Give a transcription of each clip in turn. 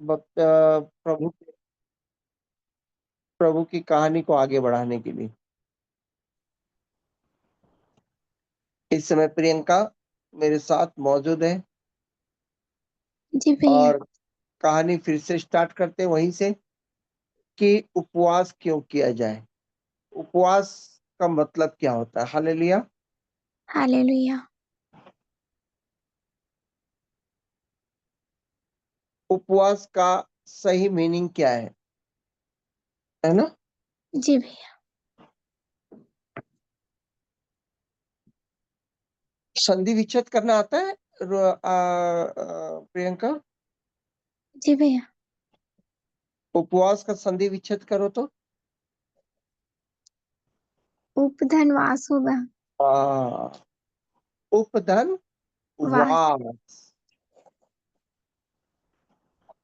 प्रभु प्रभु की कहानी को आगे बढ़ाने के लिए। इस समय प्रियंका मेरे साथ मौजूद है जी भैया। और कहानी फिर से स्टार्ट करते हैं वहीं से कि उपवास क्यों किया जाए। उपवास का मतलब क्या होता है? हालेलुया। हालेलुया। उपवास का सही मीनिंग क्या है ना? जी भैया। संधि विच्छेद करना आता है प्रियंका? जी भैया। उपवास का संधि विच्छेद करो तो उपधन वास होगा। आ, उपधन वास। वास,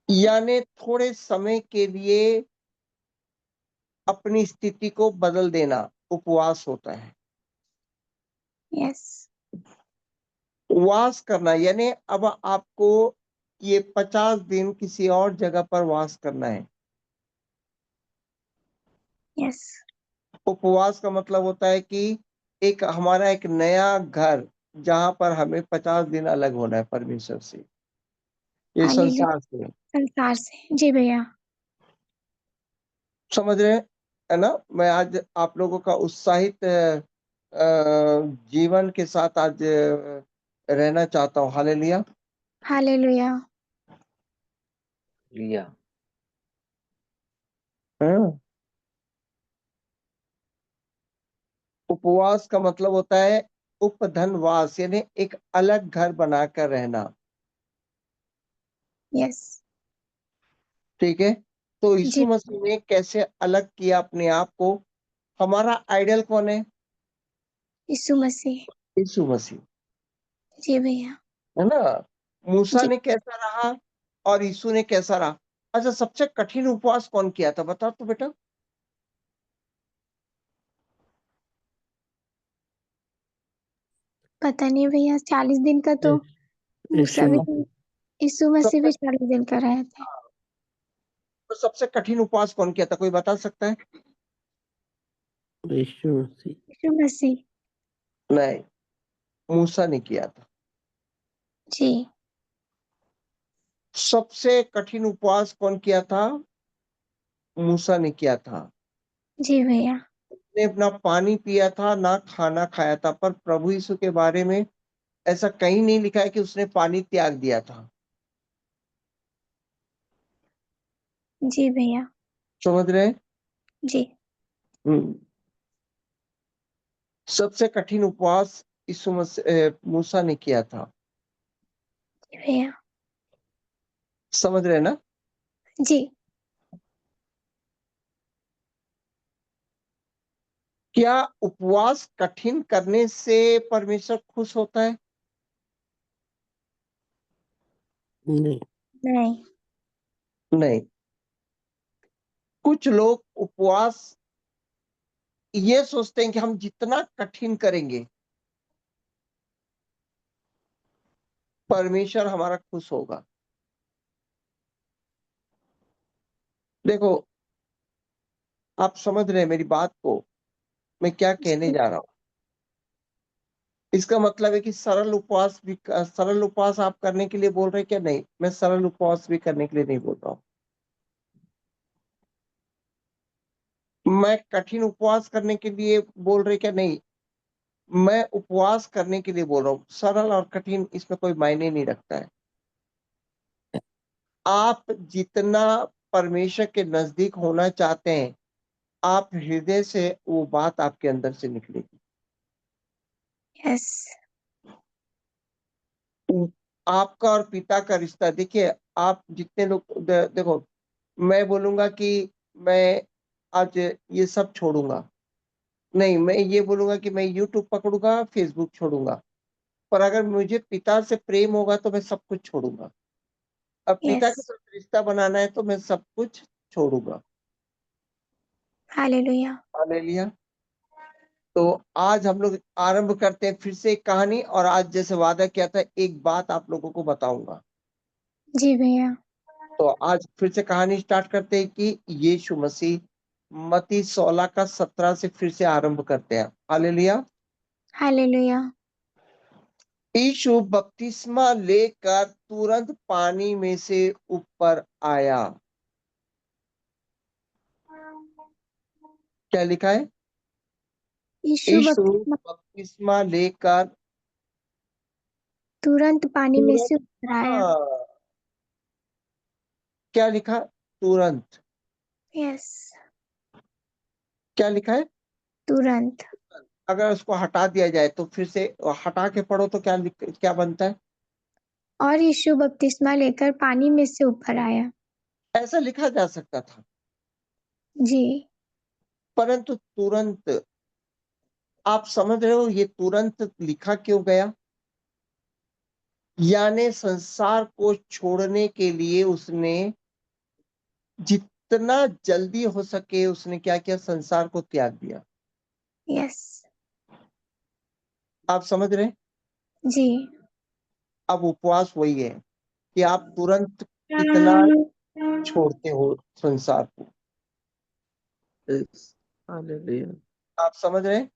यानी थोड़े समय के लिए अपनी स्थिति को बदल देना उपवास होता है। यस। वास करना यानी अब आपको ये 50 दिन किसी और जगह पर वास करना है। यस। उपवास का मतलब होता है कि हमारा एक नया घर, जहां पर हमें 50 दिन अलग होना है परमेश्वर से, ये हालेलुया। संसार से। संसार से। जी भैया। समझ रहे हैं है ना? मैं आज आप लोगों का उत्साहित जीवन के साथ आज रहना चाहता हूँ। हालेलुया। हालेलुया। लिया। हाँ। उपवास का मतलब होता है उपधनवास, यानी एक अलग घर बनाकर रहना। यस। ठीक है, तो यीशु जी। मसीह ने कैसे अलग किया अपने आप को? हमारा आइडल कौन है? यीशु मसीह। यीशु मसीह, जी भैया। है ना? मूसा जी। ने कैसा रहा और यीशु ने कैसा रहा? अच्छा, सबसे कठिन उपवास कौन किया था बता तो बेटा। पता नहीं भैया, 40 दिन का तो मूसा यीशु भी, मसीह। यीशु मसीह सबसे भी 40 दिन का रहे थे। तो सबसे कठिन उपवास कौन किया था, कोई बता सकता है? यीशु मसीह। यीशु मसीह। नहीं, मूसा ने किया था। जी। सबसे कठिन उपवास कौन किया था? मूसा ने किया था। जी भैया। ने अपना पानी पिया था, ना खाना खाया था, पर प्रभु यीशु के बारे में ऐसा कहीं नहीं लिखा है कि उसने पानी त्याग दिया था। जी भैया। समझ रहे हैं? जी। हम्म। सबसे कठिन उपवास यीशु मसीह मूसा ने किया था। जी भैया। समझ रहे हैं ना? जी। क्या उपवास कठिन करने से परमेश्वर खुश होता है? नहीं। नहीं। नहीं। कुछ लोग उपवास ये सोचते हैं कि हम जितना कठिन करेंगे परमेश्वर हमारा खुश होगा। देखो, आप समझ रहे हैं मेरी बात को, मैं क्या कहने जी। जा रहा हूं? इसका मतलब है कि सरल उपवास आप करने के लिए बोल रहे हैं क्या? नहीं, मैं सरल उपवास भी करने के लिए नहीं बोल रहा हूं। मैं कठिन उपवास करने के लिए बोल रहे क्या? नहीं, मैं उपवास करने के लिए बोल रहा हूं। सरल और कठिन इसमें कोई मायने नहीं रखता है। आप जितना परमेश्वर के नजदीक होना चाहते हैं, आप हृदय से वो बात आपके अंदर से निकलेगी। यस। आपका और पिता का रिश्ता, देखिए, आप जितने लोग देखो, मैं बोलूंगा कि मैं आज ये सब छोड़ूंगा, नहीं, मैं ये बोलूंगा कि मैं यूट्यूब पकड़ूंगा, फेसबुक छोड़ूंगा, पर अगर मुझे पिता से प्रेम होगा तो मैं सब कुछ छोड़ूंगा। अब पिता यस। के साथ रिश्ता बनाना है तो मैं सब कुछ छोड़ूंगा। हालेलुया। हालेलुया। तो आज हम लोग आरंभ करते हैं फिर से एक कहानी, और आज जैसे वादा किया था एक बात आप लोगों को बताऊंगा। जी भैया। तो आज फिर से कहानी स्टार्ट करते हैं कि यीशु मसीह मत्ती 16 का 17 से फिर से आरंभ करते हैं। हालेलुया। हालेलुया। यीशु बपतिस्मा लेकर तुरंत पानी में से ऊपर आया। क्या लिखा है? यीशु यीशु बपतिस्मा बपतिस्मा लेकर तुरंत पानी में तुरंत, से ऊपर आया। हाँ, क्या लिखा? तुरंत। यस, क्या लिखा है? तुरंत। अगर उसको हटा दिया जाए तो फिर से हटा के पढ़ो तो क्या बनता है? और यीशु बपतिस्मा लेकर पानी में से ऊपर आया। ऐसा लिखा जा सकता था, जी। परंतु तुरंत, आप समझ रहे हो ये तुरंत लिखा क्यों गया? यानी संसार को छोड़ने के लिए उसने जितना जल्दी हो सके उसने क्या किया? संसार को त्याग दिया। यस। आप समझ रहे हैं? जी। अब उपवास वही है कि आप तुरंत कितना छोड़ते हो संसार को। Yes. Hallelujah. आप समझ रहे हैं?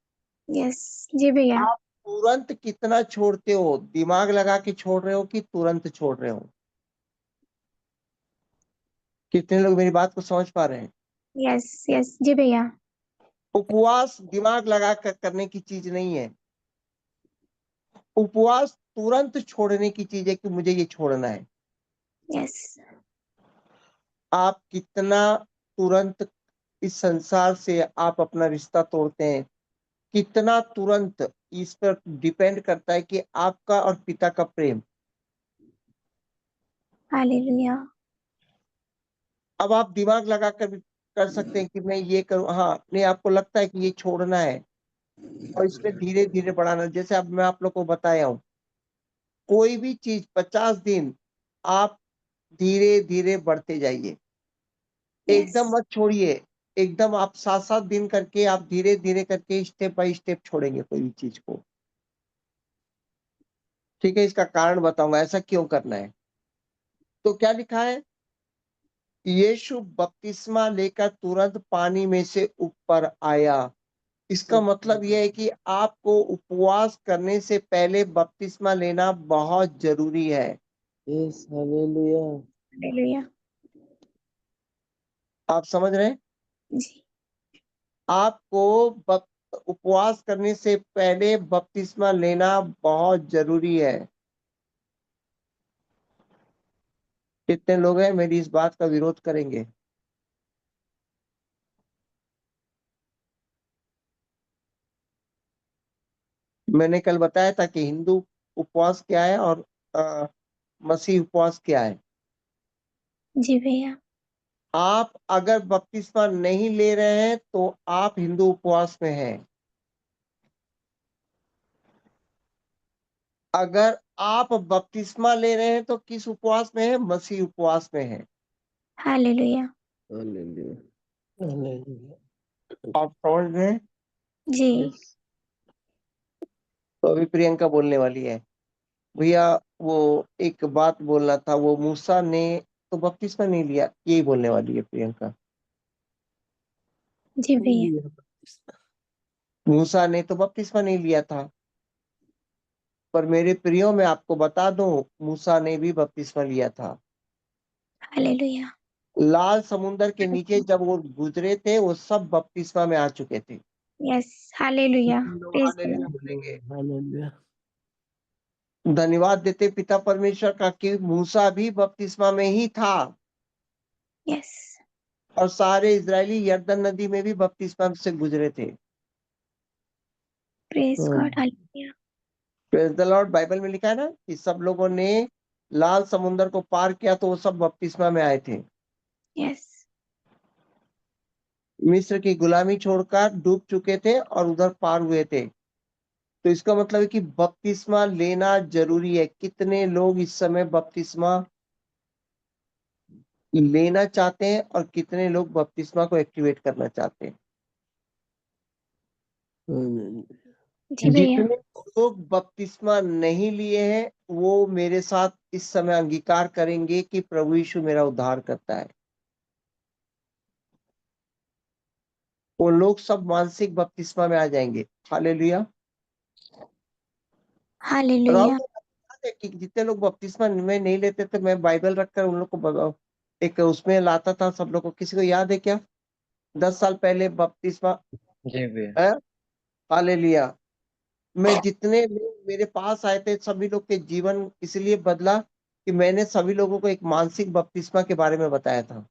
यस। जी भैया। आप तुरंत कितना छोड़ते हो? दिमाग लगा के छोड़ रहे हो कि तुरंत छोड़ रहे हो? कितने लोग मेरी बात को समझ पा रहे हैं? यस यस जी भैया। उपवास दिमाग लगा कर करने की चीज नहीं है। उपवास तुरंत छोड़ने की चीज है कि मुझे ये छोड़ना है। यस। आप कितना तुरंत इस संसार से आप अपना रिश्ता तोड़ते हैं, कितना तुरंत, इस पर डिपेंड करता है कि आपका और पिता का प्रेम। हालेलुया। अब आप दिमाग लगा कर भी कर सकते हैं कि मैं ये करूं, हाँ, नहीं आपको लगता है कि ये छोड़ना है और इसमें धीरे धीरे बढ़ाना। जैसे अब मैं आप लोग को बताया हूं, कोई भी चीज 50 दिन आप धीरे धीरे बढ़ते जाइए, यस। एकदम मत छोड़िए। एकदम आप 7-7 दिन करके, आप धीरे धीरे करके स्टेप बाय स्टेप छोड़ेंगे कोई भी चीज को। ठीक है, इसका कारण बताऊंगा ऐसा क्यों करना है। तो क्या लिखा है? यीशु बपतिस्मा लेकर तुरंत पानी में से ऊपर आया। इसका मतलब यह है कि आपको उपवास करने से पहले बपतिस्मा लेना बहुत जरूरी है। Yes. Hallelujah. हालेलुया। आप समझ रहे हैं? जी। आपको उपवास करने से पहले बपतिस्मा लेना बहुत जरूरी है। कितने लोग हैं मेरी इस बात का विरोध करेंगे? मैंने कल बताया था कि हिंदू उपवास क्या है और मसीह उपवास क्या है। जी भैया। आप अगर बपतिस्मा नहीं ले रहे हैं तो आप हिंदू उपवास में हैं। अगर आप बपतिस्मा ले रहे हैं तो किस उपवास में है? मसीह उपवास में है। हालेलुया। Hallelujah. Hallelujah. आप समझ रहे हैं? जी। Yes. तो अभी प्रियंका बोलने वाली है। भैया, वो एक बात बोलना था, वो मूसा ने तो बपतिस्मा नहीं लिया, यही बोलने वाली है प्रियंका। जी भैया। Hallelujah. मूसा ने तो बपतिस्मा नहीं लिया था, पर मेरे प्रियो मैं आपको बता दूं, मूसा ने भी बपतिस्मा लिया था। हालेलुया। लाल समुंदर के नीचे जब वो गुजरे थे वो सब बपतिस्मा में आ चुके थे। यस। हालेलुया। कितने लोग प्रेज़ द हालेलुया लॉर्ड। बोलेंगे? Hallelujah. धन्यवाद देते पिता परमेश्वर का कि मूसा भी बपतिस्मा में ही था यस। और सारे इजरायली यरदन नदी में भी बपतिस्मा से गुजरे थे। Praise God. Hallelujah. Hallelujah. Praise the Lord. Bible में लिखा है ना कि सब लोगों ने लाल समुंदर को पार किया तो वो सब बपतिस्मा में आए थे। यस। मिस्र की गुलामी छोड़कर डूब चुके थे और उधर पार हुए थे। तो इसका मतलब है कि बपतिस्मा लेना जरूरी है। कितने लोग इस समय बपतिस्मा लेना चाहते हैं और कितने लोग बपतिस्मा को एक्टिवेट करना चाहते हैं? Hallelujah. जी भैया। जितने लोग बपतिस्मा नहीं लिए हैं वो मेरे साथ इस समय अंगीकार करेंगे कि प्रभु यीशु मेरा उद्धार करता है। वो लोग सब मानसिक बपतिस्मा में आ जाएंगे। हालेलुया। राहुल हालेलुया। को याद है कि जितने लोग बपतिस्मा में नहीं लेते थे, मैं बाइबल रखकर उन लोग को एक उसमें लाता था सब लोग को। किसी को याद है क्या? 10 साल पहले बपतिस्मा। जी भैया। है। हालेलुया। मैं जितने लोग मेरे पास आए थे सभी लोग के जीवन इसलिए बदला कि मैंने सभी लोगों को एक मानसिक बपतिस्मा के बारे में बताया था।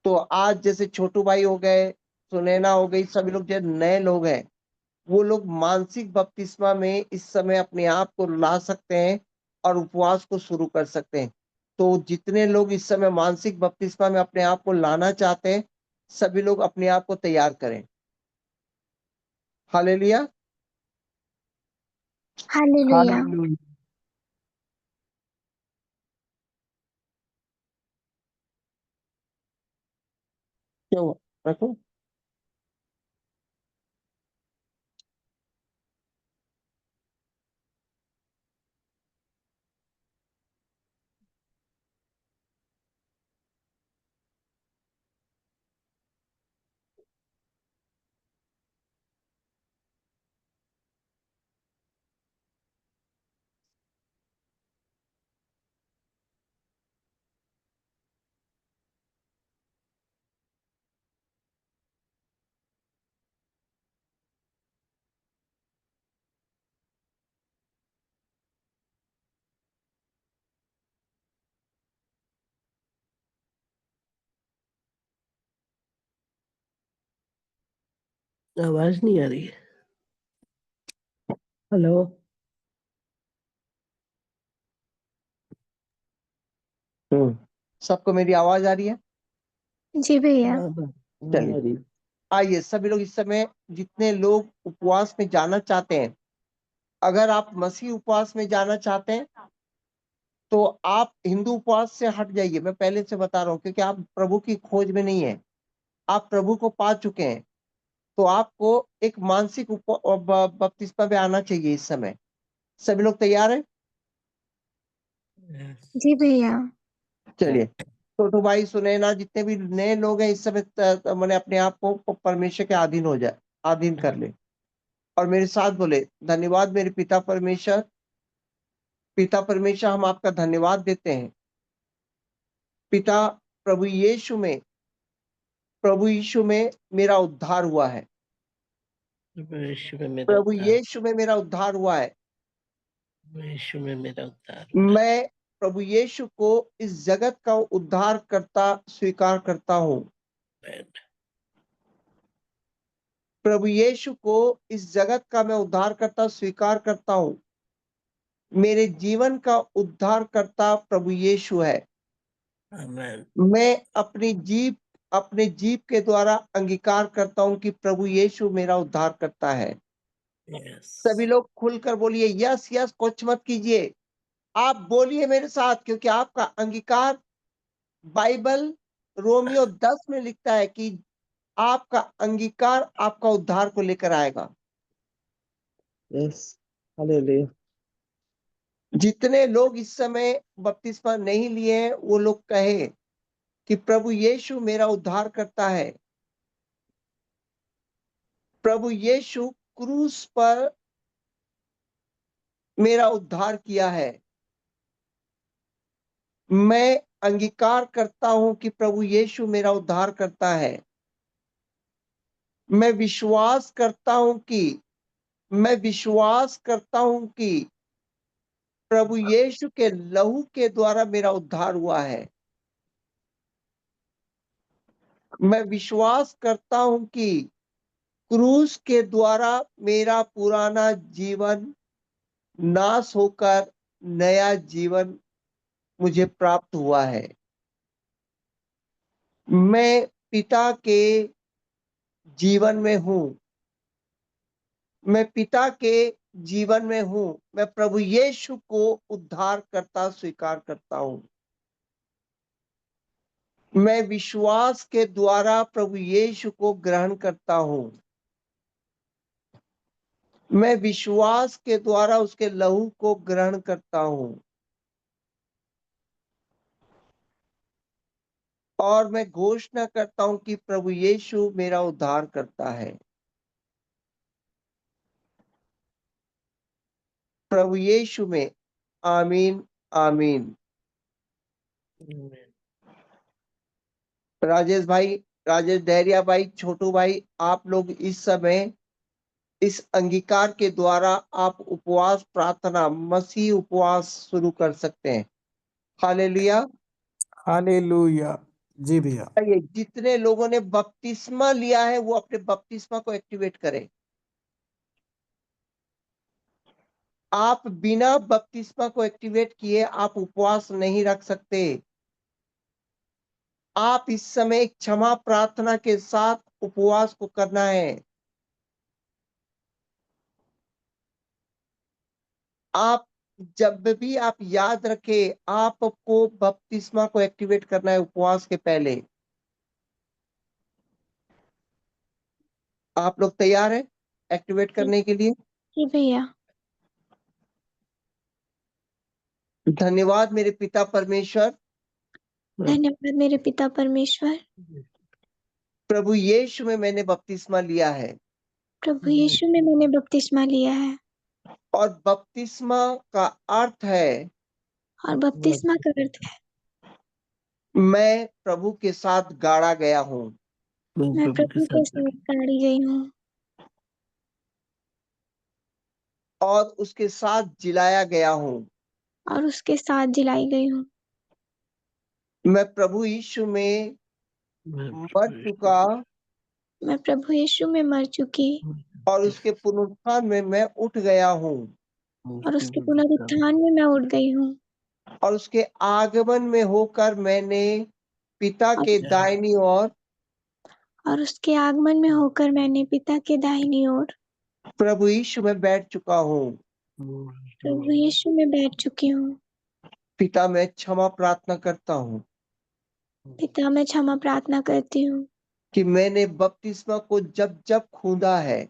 तो आज जैसे छोटू भाई हो गए, सुनैना हो गई, सभी लोग जो नए लोग हैं वो लोग मानसिक बपतिस्मा में इस समय अपने आप को ला सकते हैं और उपवास को शुरू कर सकते हैं। तो जितने लोग इस समय मानसिक बपतिस्मा में अपने आप को लाना चाहते हैं सभी लोग अपने आप को तैयार करें। हालेलुया। हालेलुया। हालेलुया। क्या हुआ? रखो। आवाज नहीं आ रही है। हेलो। सबको मेरी आवाज आ रही है? जी भैया। हाँ हाँ, आ चलिए, रही। आइए सभी लोग इस समय जितने लोग उपवास में जाना चाहते हैं, अगर आप मसीह उपवास में जाना चाहते हैं तो आप हिंदू उपवास से हट जाइए। मैं पहले से बता रहा हूं क्योंकि आप प्रभु की खोज में नहीं है, आप प्रभु को पा चुके हैं। तो आपको एक मानसिक बपतिस्मा में आना चाहिए इस समय। सभी लोग तैयार हैं? जी भैया। चलिए, छोटू भाई, सुनैना, जितने भी नए लोग हैं इस समय मैंने अपने आप को परमेश्वर के अधीन हो जाए, अधीन कर ले और मेरे साथ बोले, धन्यवाद मेरे पिता परमेश्वर। पिता परमेश्वर, हम आपका धन्यवाद देते हैं। पिता, प्रभु यीशु में, प्रभु यीशु में मेरा उद्धार हुआ है। यीशु में मेरा प्रभु उद्धार। यीशु में मेरा उद्धार हुआ है। यीशु में मेरा उद्धार हुआ है। मैं प्रभु यीशु को इस जगत का उद्धार करता स्वीकार करता हूँ। प्रभु यीशु को इस जगत का मैं उद्धार करता स्वीकार करता हूँ। मेरे जीवन का उद्धार करता प्रभु यीशु है। आमेन। मैं अपने जीव के द्वारा अंगीकार करता हूँ कि प्रभु यीशु मेरा उद्धार करता है। यस। सभी लोग खुलकर बोलिए, यस यस, कुछ मत कीजिए, आप बोलिए मेरे साथ, क्योंकि आपका अंगीकार बाइबल रोमियो 10 में लिखता है कि आपका अंगीकार आपका उद्धार को लेकर आएगा। यस। हालेलुया। जितने लोग इस समय बपतिस्मा नहीं लिए हैं वो लोग कहे कि प्रभु यीशु मेरा उद्धार करता है। प्रभु यीशु क्रूस पर मेरा उद्धार किया है। मैं अंगीकार करता हूं कि प्रभु यीशु मेरा उद्धार करता है। मैं विश्वास करता हूं कि मैं विश्वास करता हूं कि प्रभु यीशु के लहू के द्वारा मेरा उद्धार हुआ है। मैं विश्वास करता हूं कि क्रूस के द्वारा मेरा पुराना जीवन नाश होकर नया जीवन मुझे प्राप्त हुआ है। मैं पिता के जीवन में हूं। मैं पिता के जीवन में हूं। मैं प्रभु यीशु को उद्धार करता स्वीकार करता हूं। मैं विश्वास के द्वारा प्रभु यीशु को ग्रहण करता हूं। मैं विश्वास के द्वारा उसके लहू को ग्रहण करता हूं और मैं घोषणा करता हूं कि प्रभु यीशु मेरा उद्धार करता है। प्रभु यीशु में आमीन आमीन। राजेश भाई, राजेश डहरिया भाई, छोटू भाई, आप लोग इस समय इस अंगीकार के द्वारा आप उपवास प्रार्थना मसीह उपवास शुरू कर सकते हैं। हालेलुया। हालेलुया। जी भैया। ये जितने लोगों ने बपतिस्मा लिया है वो अपने बपतिस्मा को एक्टिवेट करें। आप बिना बपतिस्मा को एक्टिवेट किए आप उपवास नहीं रख सकते। आप इस समय एक क्षमा प्रार्थना के साथ उपवास को करना है। आप जब भी आप याद रखें, आपको बपतिस्मा को एक्टिवेट करना है उपवास के पहले। आप लोग तैयार हैं एक्टिवेट करने के लिए? जी भैया। धन्यवाद मेरे पिता परमेश्वर, धन्यवाद मेरे पिता परमेश्वर। प्रभु यीशु में मैंने बपतिस्मा लिया है प्रभु यीशु में मैंने बपतिस्मा लिया है और बपतिस्मा का अर्थ है और बपतिस्मा का अर्थ है मैं प्रभु के साथ गाड़ा गया हूँ मैं प्रभु के साथ गाड़ी गई हूँ और उसके साथ जिलाया गया हूँ। और उसके साथ जिलाई गई हूँ। मैं प्रभु यीशु में मर चुका मैं प्रभु यीशु में मर चुकी और उसके पुनरुत्थान में मैं उठ गया हूँ और उसके पुनरुत्थान में मैं उठ गई हूँ और उसके आगमन में होकर मैंने पिता और के दाहिनी ओर उसके आगमन में होकर मैंने पिता के दाहिनी ओर प्रभु यीशु में बैठ चुका हूँ। प्रभु यीशु में बैठ चुकी हूँ। पिता मैं क्षमा प्रार्थना करता हूँ पिता मैं क्षमा प्रार्थना करती हूँ कि मैंने बपतिस्मा को जब जब खूंदा है,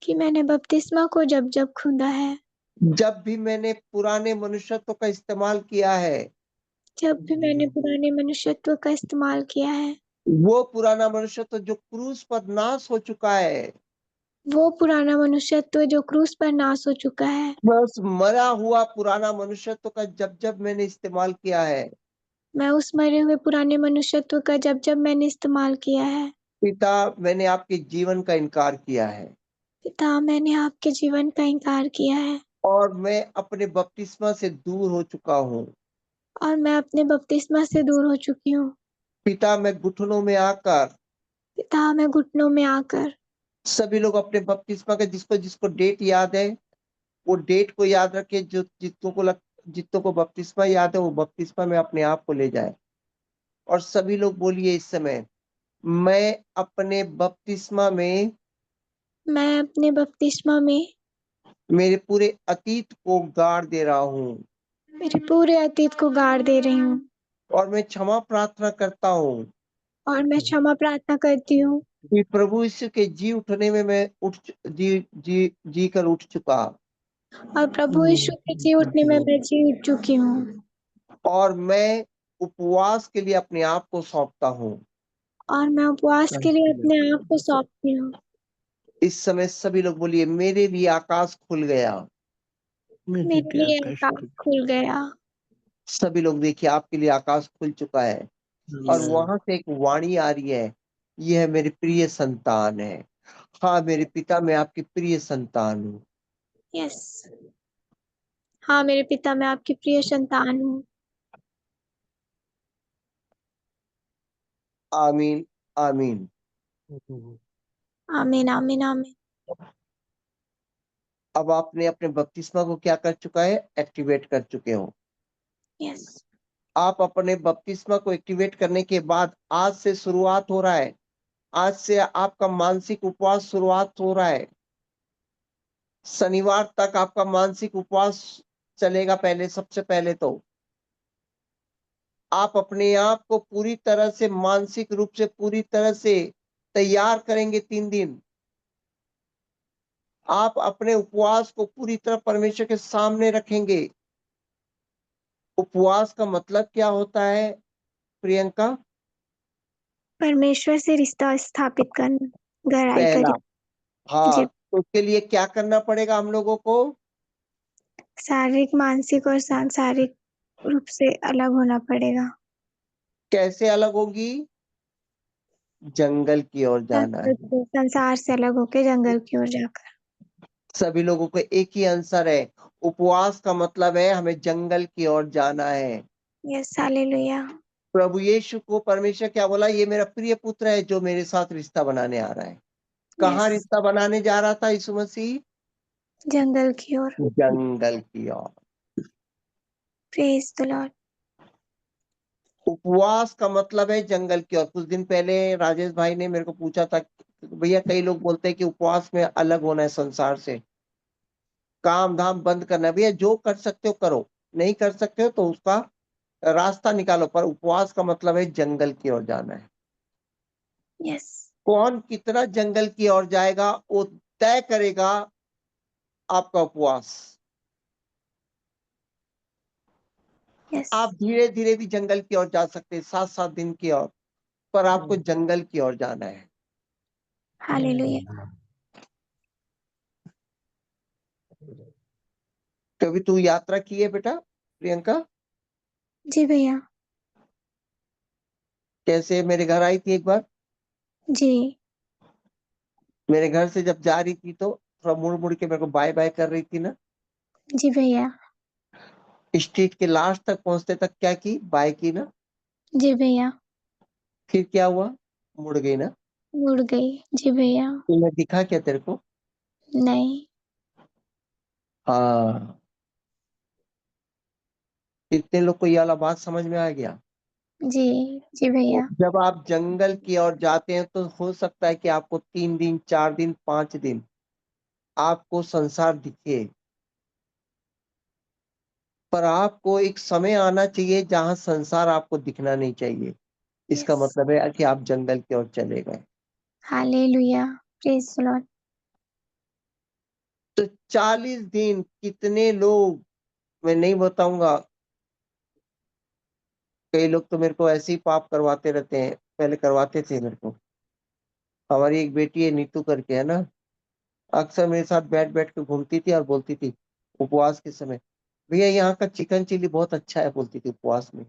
कि मैंने बपतिस्मा को जब जब खूंदा है, जब भी मैंने पुराने मनुष्यत्व का इस्तेमाल किया है, जब भी मैंने पुराने मनुष्यत्व का इस्तेमाल किया है, वो पुराना मनुष्यत्व जो क्रूस पर नाश हो चुका है, वो पुराना मनुष्यत्व जो क्रूस पर नाश हो चुका है, बस मरा हुआ पुराना मनुष्यत्व का जब जब मैंने इस्तेमाल किया है, मैं उस मरे हुए पुराने मनुष्यत्व का जब जब मैंने इस्तेमाल किया है, पिता मैंने आपके जीवन का इनकार किया है पिता मैंने आपके जीवन का इनकार किया है और मैं अपने बपतिस्मा से दूर हो चुका हूँ। और मैं अपने बपतिस्मा से दूर हो चुकी हूँ। पिता मैं घुटनों में आकर, पिता मैं घुटनों में आकर, सभी लोग अपने बपतिस्मा का जिसको जिसको डेट याद है वो डेट को याद रखे, जो जितनों को बपतिस्मा याद है वो बपतिस्मा में अपने आप को ले जाए और सभी लोग बोलिए इस समय, मैं अपने बपतिस्मा में मैं अपने बपतिस्मा में मेरे पूरे अतीत को गाड़ दे रहा हूँ मेरे पूरे अतीत को गाड़ दे रही हूँ और मैं क्षमा प्रार्थना करता हूँ और मैं क्षमा प्रार्थना करती हूँ कि प्रभु यीशु के जी उठने में मैं जी कर उठ चुका और प्रभु यीशु के जी उठने में मैं जी उठ चुकी हूँ और मैं उपवास के लिए अपने आप को सौंपता हूँ। और मैं उपवास के लिए अपने आप को सौंपती हूँ। इस समय सभी लोग बोलिए मेरे लिए आकाश खुल गया। मेरे लिए आकाश खुल गया। सभी लोग देखिए आपके लिए आकाश खुल चुका है और वहां से एक वाणी आ रही है, यह मेरे प्रिय संतान है। हाँ मेरे पिता मैं आपकी प्रिय संतान हूँ। यस, हाँ मेरे पिता मैं आपकी प्रिय संतान हूँ। आमीन आमीन। आमीन आमीन आमीन। अब आपने अपने बपतिस्मा को क्या कर चुका है, एक्टिवेट कर चुके हो। यस, आप अपने बपतिस्मा को एक्टिवेट करने के बाद आज से शुरुआत हो रहा है, आज से आपका मानसिक उपवास शुरुआत हो रहा है। शनिवार तक आपका मानसिक उपवास चलेगा। पहले सबसे पहले तो आप अपने आप को पूरी तरह से मानसिक रूप से पूरी तरह से तैयार करेंगे 3 दिन। आप अपने उपवास को पूरी तरह परमेश्वर के सामने रखेंगे। उपवास का मतलब क्या होता है प्रियंका? परमेश्वर से रिश्ता स्थापित करना, गहराई पहला, करीब। हाँ, जी, तो उसके लिए क्या करना पड़ेगा हम लोगों को? शारीरिक, मानसिक और सांसारिक रूप से अलग होना पड़ेगा। कैसे अलग होगी? जंगल की ओर जाना है। संसार से अलग होके जंगल की ओर जाकर। सभी लोगों को एक ही आंसर है, उपवास का मतलब है हमें जंगल की ओर जाना है। Yes, hallelujah. प्रभु यीशु को परमेश्वर क्या बोला? ये मेरा प्रिय पुत्र है जो मेरे साथ रिश्ता बनाने आ रहा है। कहाँ यस, रिश्ता बनाने जा रहा था यीशु मसीह? जंगल की ओर। जंगल की ओर। Praise the Lord. उपवास का मतलब है जंगल की ओर। कुछ दिन पहले राजेश भाई ने मेरे को पूछा था, भैया कई लोग बोलते हैं कि उपवास में अलग होना है संसार से, काम धाम बंद करना है। भैया जो कर सकते हो करो, नहीं कर सकते हो तो उसका रास्ता निकालो, पर उपवास का मतलब है जंगल की ओर जाना है। यस, कौन कितना जंगल की ओर जाएगा वो तय करेगा आपका उपवास। यस, आप धीरे धीरे भी जंगल की ओर जा सकते हैं, 7-7 दिन की ओर, पर आपको जंगल की ओर जाना है। हालेलुया। कभी तू यात्रा की है बेटा प्रियंका? जी भैया। कैसे मेरे घर आई थी एक बार? जी, मेरे घर से जब जा रही थी तो थोड़ा मुड़ मुड़ के मेरे को बाय बाय कर रही थी ना। जी भैया। स्ट्रीट के लास्ट तक पहुंचते तक क्या की? बाय की ना। जी भैया। फिर क्या हुआ? मुड़ गई ना। मुड़ गई। जी भैया। तो मैं दिखा क्या तेरे को? नहीं। हाँ, कितने लोग को ये वाला बात समझ में आ गया? जी, जी भैया। जब आप जंगल की ओर जाते हैं तो हो सकता है कि आपको 3 दिन, 4 दिन, 5 दिन आपको संसार दिखे, पर आपको एक समय आना चाहिए जहां संसार आपको दिखना नहीं चाहिए। इसका यस, मतलब है कि आप जंगल की ओर चले गए। हालेलुया। Praise the Lord. तो 40 दिन कितने लोग, मैं नहीं बताऊंगा, कई लोग तो मेरे को ऐसे ही पाप करवाते रहते हैं, पहले करवाते थे मेरे को। हमारी एक बेटी है नीतू करके, है ना, अक्सर मेरे साथ बैठ बैठ के घूमती थी और बोलती थी उपवास के समय, भैया यहाँ का चिकन चिली बहुत अच्छा है, बोलती थी उपवास में।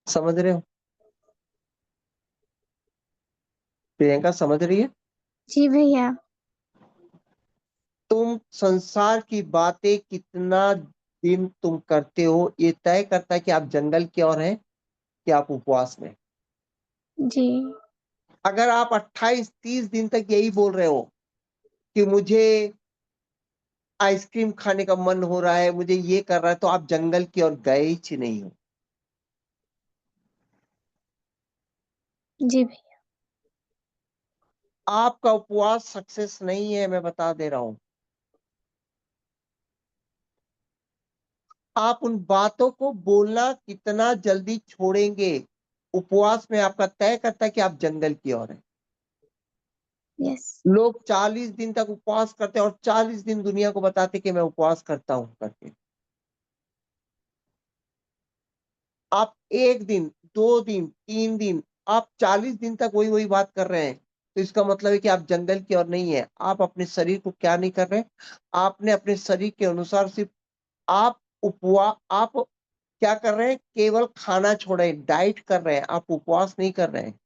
समझ रहे हो प्रियंका? समझ रही है? जी भैया। तुम संसार की बातें कितना दिन तुम करते हो, ये तय करता है कि आप जंगल की ओर हैं कि आप उपवास में। जी, अगर आप 28-30 दिन तक यही बोल रहे हो कि मुझे आइसक्रीम खाने का मन हो रहा है, मुझे ये कर रहा है, तो आप जंगल की ओर गए ही नहीं हो। जी भैया। आपका उपवास सक्सेस नहीं है, मैं बता दे रहा हूं। आप उन बातों को बोलना कितना जल्दी छोड़ेंगे, उपवास में आपका तय करता है कि आप जंगल की ओर हैं। यस, लोग 40 दिन तक उपवास करते हैं और 40 दिन दुनिया को बताते कि मैं उपवास करता हूं करके। आप 1 दिन, 2 दिन, 3 दिन, आप 40 दिन तक वही वही बात कर रहे हैं, तो इसका मतलब है कि आप जंगल की ओर नहीं है। आप अपने शरीर को क्या नहीं कर रहे? आपने अपने शरीर के अनुसार सिर्फ आप क्या कर रहे हैं? केवल खाना छोड़े, डाइट कर रहे हैं, आप उपवास नहीं कर रहे हैं।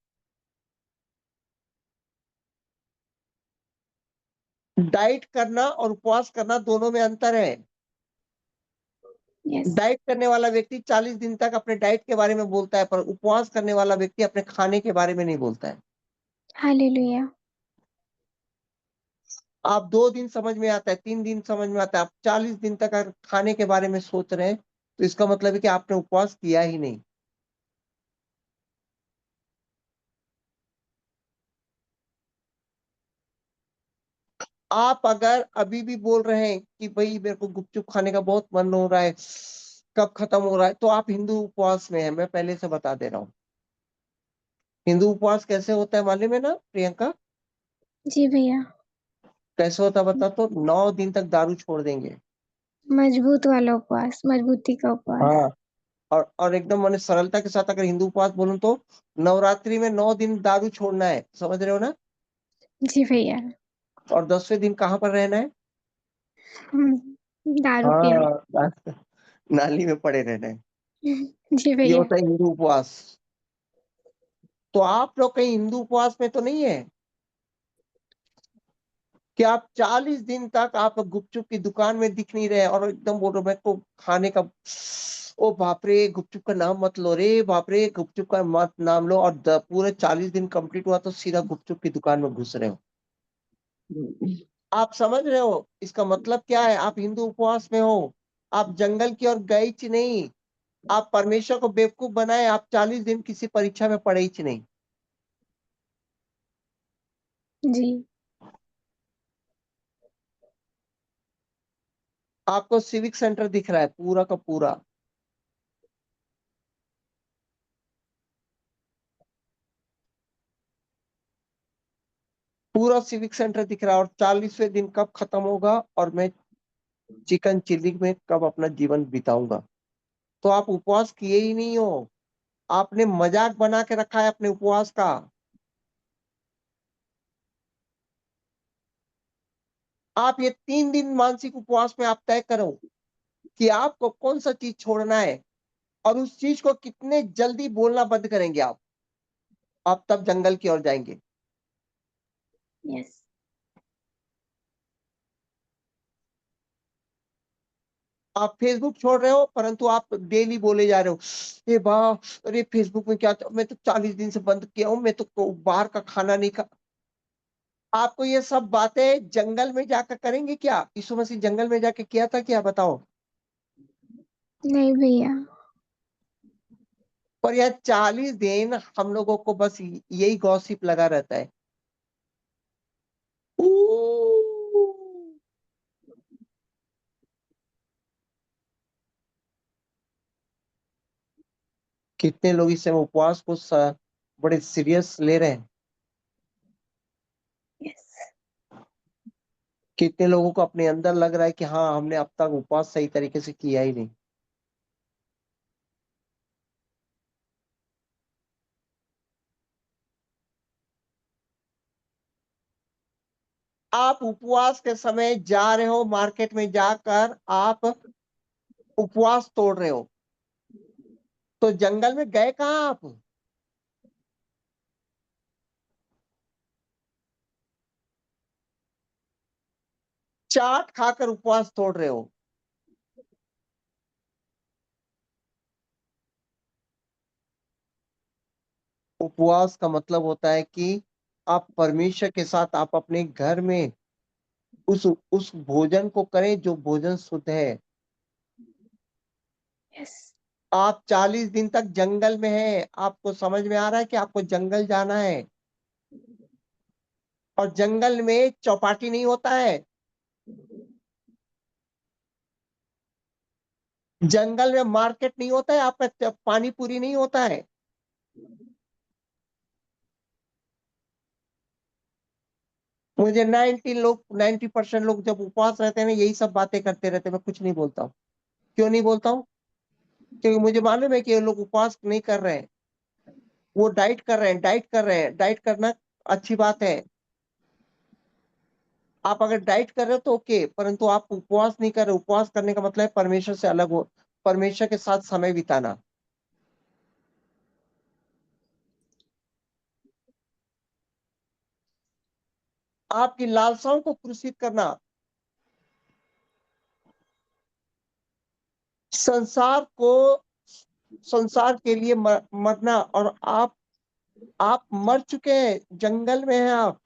डाइट करना और उपवास करना दोनों में अंतर है। यस, डाइट करने वाला व्यक्ति 40 दिन तक अपने डाइट के बारे में बोलता है, पर उपवास करने वाला व्यक्ति अपने खाने के बारे में नहीं बोलता है। हालेलुया। आप 2 दिन समझ में आता है, 3 दिन समझ में आता है, आप 40 दिन तक अगर खाने के बारे में सोच रहे हैं, तो इसका मतलब है कि आपने उपवास किया ही नहीं। आप अगर अभी भी बोल रहे हैं कि भाई मेरे को गुपचुप खाने का बहुत मन हो रहा है, कब खत्म हो रहा है, तो आप हिंदू उपवास में हैं, मैं पहले से बता दे रहा हूँ। हिंदू उपवास कैसे होता है मालूम है ना प्रियंका? जी भैया। कैसे होता है बता तो, 9 दिन तक दारू छोड़ देंगे। मजबूत वाला उपवास, मजबूती का उपवास। हाँ, और एकदम मैंने सरलता के साथ अगर हिंदू उपवास बोलूं तो नवरात्रि में 9 दिन दारू छोड़ना है, समझ रहे हो ना? जी भैया। और 10वें दिन कहाँ पर रहना है? दारू पीने। हाँ, नाली में पड़े रहना है। जी ये भैया। होता है हिंदू उपवास। तो आप लोग कहीं हिंदू उपवास में तो नहीं है कि आप 40 दिन तक आप गुपचुप की दुकान में दिख नहीं रहे और एकदम बोल रहे हो मेरे को खाने का, ओ बाप रे गुपचुप का नाम मत लो रे, बाप रे गुपचुप का मत नाम लो, और पूरे 40 दिन कंप्लीट हुआ तो सीधा गुपचुप की दुकान में घुस रहे हो। आप समझ रहे हो इसका मतलब क्या है? आप हिंदू उपवास में हो, आप जंगल की ओर गए ही नहीं, आप परमेश्वर को बेवकूफ बनाए, आप 40 दिन किसी परीक्षा में पढ़े ही नहीं। जी। आपको सिविक सेंटर दिख रहा है पूरा का पूरा, पूरा सिविक सेंटर दिख रहा है, और 40वें दिन कब खत्म होगा और मैं चिकन चिल्ली में कब अपना जीवन बिताऊंगा। तो आप उपवास किए ही नहीं हो, आपने मजाक बना के रखा है अपने उपवास का। आप ये 3 दिन मानसिक उपवास में आप तय करो कि आपको कौन सा चीज छोड़ना है, और उस चीज को कितने जल्दी बोलना बंद करेंगे आप तब जंगल की ओर जाएंगे। यस। आप फेसबुक छोड़ रहे हो परंतु आप डेली बोले जा रहे हो, ए बा, अरे फेसबुक में क्या, मैं तो 40 दिन से बंद किया हूं, मैं तो बाहर का खाना नहीं खा। आपको ये सब बातें जंगल में जाकर करेंगे क्या? यीशु मसीह जंगल में जाके किया था क्या, बताओ? नहीं भैया। पर यह 40 दिन हम लोगों को बस यही गॉसिप लगा रहता है। ऊ! कितने लोग इस समय उपवास को बड़े सीरियस ले रहे हैं। यस। कितने लोगों को अपने अंदर लग रहा है कि हाँ हमने अब तक उपवास सही तरीके से किया ही नहीं। आप उपवास के समय जा रहे हो, मार्केट में जाकर आप उपवास तोड़ रहे हो, तो जंगल में गए कहाँ आप? चाट खाकर उपवास तोड़ रहे हो। उपवास का मतलब होता है कि आप परमेश्वर के साथ आप अपने घर में उस भोजन को करें जो भोजन शुद्ध है। यस। आप 40 दिन तक जंगल में हैं, आपको समझ में आ रहा है कि आपको जंगल जाना है, और जंगल में चौपाटी नहीं होता है, जंगल में मार्केट नहीं होता है, आपका पानी पूरी नहीं होता है। मुझे 90% लोग जब उपवास रहते हैं ना यही सब बातें करते रहते हैं, मैं कुछ नहीं बोलता हूँ। क्यों नहीं बोलता हूँ? क्योंकि मुझे मालूम है कि ये लोग उपवास नहीं कर रहे हैं, वो डाइट कर रहे हैं, डाइट कर रहे हैं। डाइट करना अच्छी बात है, आप अगर डाइट कर रहे हो तो ओके, परंतु आप उपवास नहीं कर रहे। उपवास करने का मतलब है परमेश्वर से अलग हो, परमेश्वर के साथ समय बिताना, आपकी लालसाओं को क्रूसित करना, संसार को, संसार के लिए मरना। और आप मर चुके हैं, जंगल में हैं आप।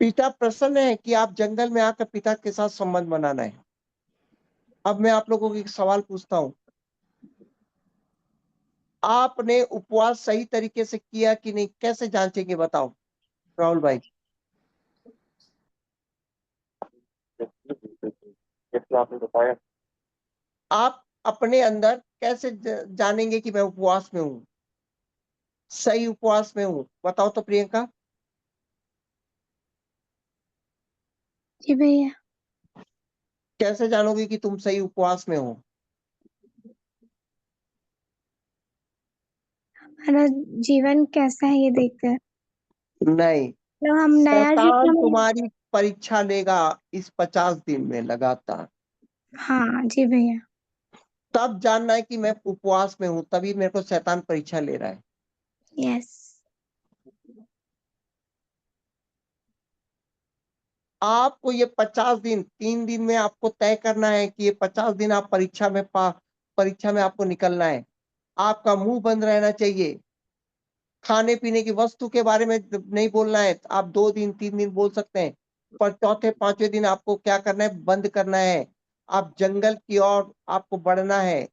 पिता प्रसन्न है कि आप जंगल में आकर पिता के साथ संबंध बनाना है। अब मैं आप लोगों को एक सवाल पूछता हूं, आपने उपवास सही तरीके से किया कि नहीं, कैसे जांचेंगे बताओ राहुल भाई? जैसे आपने बताया आप अपने अंदर कैसे जानेंगे कि मैं उपवास में हूं, सही उपवास में हूं? बताओ तो प्रियंका। जी भैया। कैसे जानोगे कि तुम सही उपवास में हो? हमारा जीवन कैसा है ये देखकर, नहीं, तो हम नया शैतान जीवन। तुम्हारी परीक्षा लेगा इस 50 दिन में लगातार। हाँ जी भैया। तब जानना है कि मैं उपवास में हूं, तभी मेरे को शैतान परीक्षा ले रहा है। यस। आपको ये 50 दिन 3 दिन में आपको तय करना है कि ये 50 दिन आप परीक्षा में आपको निकलना है। आपका मुंह बंद रहना चाहिए। खाने पीने की वस्तु के बारे में नहीं बोलना है। आप 2 दिन 3 दिन बोल सकते हैं, पर चौथे पांचवें दिन आपको क्या करना है? बंद करना है। आप जंगल की ओर आपको बढ़ना है।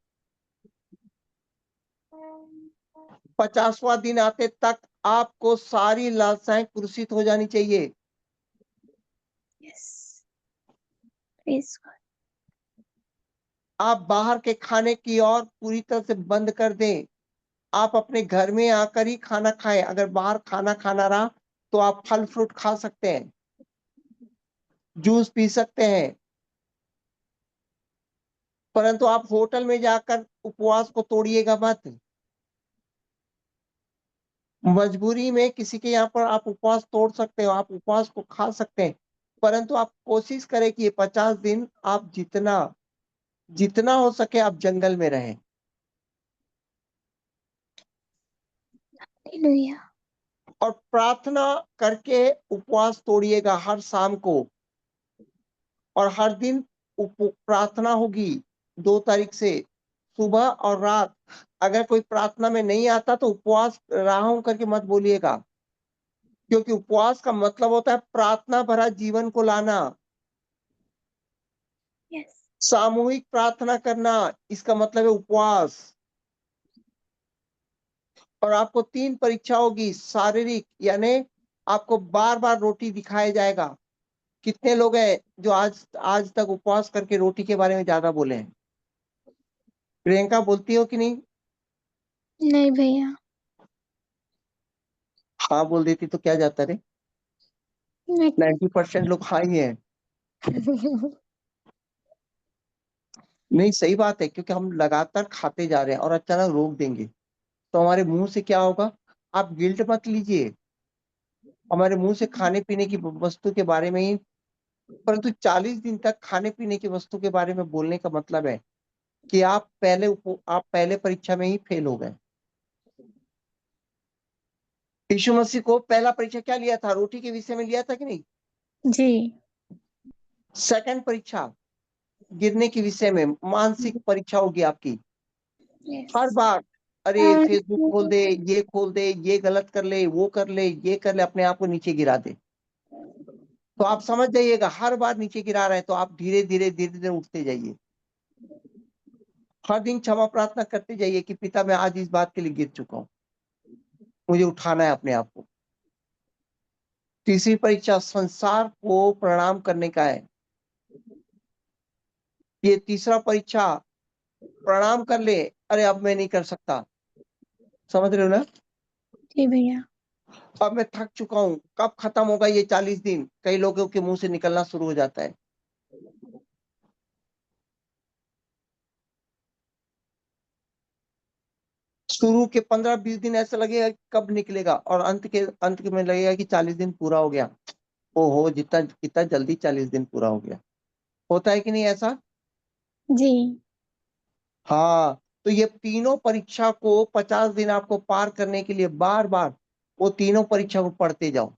50वां दिन आते तक आपको सारी लालसाएं कुर्सित हो जानी चाहिए। यस। Praise God. आप बाहर के खाने की ओर पूरी तरह से बंद कर दें। आप अपने घर में आकर ही खाना खाएं। अगर बाहर खाना खाना रहा तो आप फल फ्रूट खा सकते हैं, जूस पी सकते हैं, परंतु आप होटल में जाकर उपवास को तोड़िएगा मत। मजबूरी में किसी के यहाँ पर आप उपवास तोड़ सकते हो, आप उपवास को खा सकते हैं, परंतु आप कोशिश करें कि ये 50 दिन आप जितना जितना हो सके आप जंगल में रहें। हालेलुया। और प्रार्थना करके उपवास तोड़िएगा हर शाम को। और हर दिन प्रार्थना होगी 2 तारीख से, सुबह और रात। अगर कोई प्रार्थना में नहीं आता तो उपवास रहा हूं करके मत बोलिएगा, क्योंकि उपवास का मतलब होता है प्रार्थना भरा जीवन को लाना, यस। सामूहिक प्रार्थना करना। इसका मतलब है उपवास। और आपको 3 परीक्षा होगी। शारीरिक, यानी आपको बार बार रोटी दिखाया जाएगा। कितने लोग हैं जो आज आज तक उपवास करके रोटी के बारे में ज्यादा बोले हैं? प्रियंका, बोलती हो कि नहीं? नहीं भैया। हाँ बोल देती तो क्या जाता रे। मैं 90% लोग हाँ ही हैं। नहीं, सही बात है, क्योंकि हम लगातार खाते जा रहे हैं और अचानक रोक देंगे तो हमारे मुंह से क्या होगा? आप गिल्ट मत लीजिए। हमारे मुंह से खाने पीने की वस्तु के बारे में ही, परंतु 40 दिन तक खाने पीने की वस्तु के बारे में बोलने का मतलब है कि आप पहले परीक्षा में ही फेल हो गए। यीशु मसीह को पहला परीक्षा क्या लिया था? रोटी के विषय में लिया था कि नहीं? जी। सेकंड परीक्षा गिरने के विषय में, मानसिक परीक्षा होगी आपकी। हर यस। बार अरे फेसबुक खोल दे, ये खोल दे, ये गलत कर ले, वो कर ले, ये कर ले, अपने आप को नीचे गिरा दे। तो आप समझ जाइएगा, हर बार नीचे गिरा रहे हैं तो आप धीरे धीरे धीरे धीरे उठते जाइए। हर दिन क्षमा प्रार्थना करते जाइए कि पिता, मैं आज इस बात के लिए गिर चुका हूं, मुझे उठाना है अपने आप को। तीसरी परीक्षा संसार को प्रणाम करने का है। ये तीसरा परीक्षा, प्रणाम कर ले, अरे अब मैं नहीं कर सकता। समझ रहे हो ना? जी भैया। अब मैं थक चुका हूं, कब खत्म होगा ये 40 दिन? कई लोगों के मुंह से निकलना शुरू हो जाता है। शुरू के 15-20 दिन ऐसा लगेगा कि कब निकलेगा, और अंत के में लगेगा कि 40 दिन पूरा हो गया। ओहो, जितना कितना जल्दी 40 दिन पूरा हो गया। होता है कि नहीं ऐसा? जी। हाँ। तो ये तीनों परीक्षा को 50 दिन आपको पार करने के लिए बार बार वो तीनों परीक्षा को पढ़ते जाओ।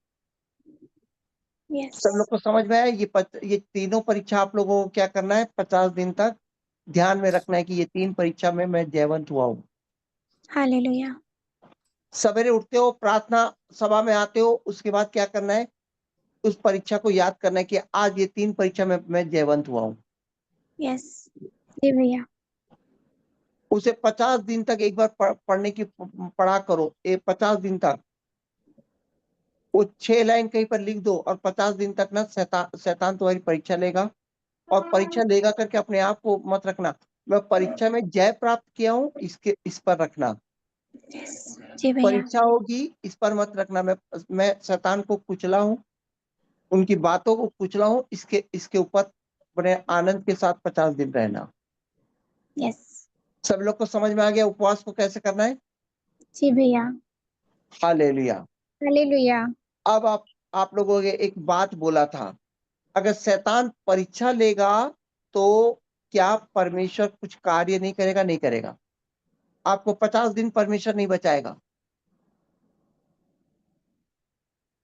यस। सब लोग को समझ में आया? ये तीनों परीक्षा आप लोगों को क्या करना है? 50 दिन तक ध्यान में रखना है कि ये 3 परीक्षा में मैं जयवंत हुआ हूँ। हालेलुया। सवेरे उठते हो, प्रार्थना सभा में आते हो, उसके बाद क्या करना है? उस परीक्षा को याद करना है कि आज ये 3 परीक्षा में मैं जयवंत हुआ हूँ। यस। जी भैया। उसे 50 दिन तक एक बार पढ़ने की पढ़ा करो। 50 दिन तक वो 6 लाइन कहीं पर लिख दो, और 50 दिन तक ना शैतान तुम्हारी परीक्षा लेगा। और परीक्षा लेगा करके अपने आप को मत रखना। मैं परीक्षा में जय प्राप्त किया हूँ, इस पर रखना। जी भैया। परीक्षा होगी, इस पर मत रखना। मैं शैतान को कुचला हूँ, उनकी बातों को कुचला हूँ, इसके ऊपर बड़े आनंद के साथ 50 दिन रहना। यस। सब लोग को समझ में आ गया उपवास को कैसे करना है? जी भैया। हालेलुया। हालेलुया। अब आप लोगों ने एक बात बोला था, अगर शैतान परीक्षा लेगा तो क्या परमेश्वर कुछ कार्य नहीं करेगा? नहीं करेगा। आपको 50 दिन परमेश्वर नहीं बचाएगा।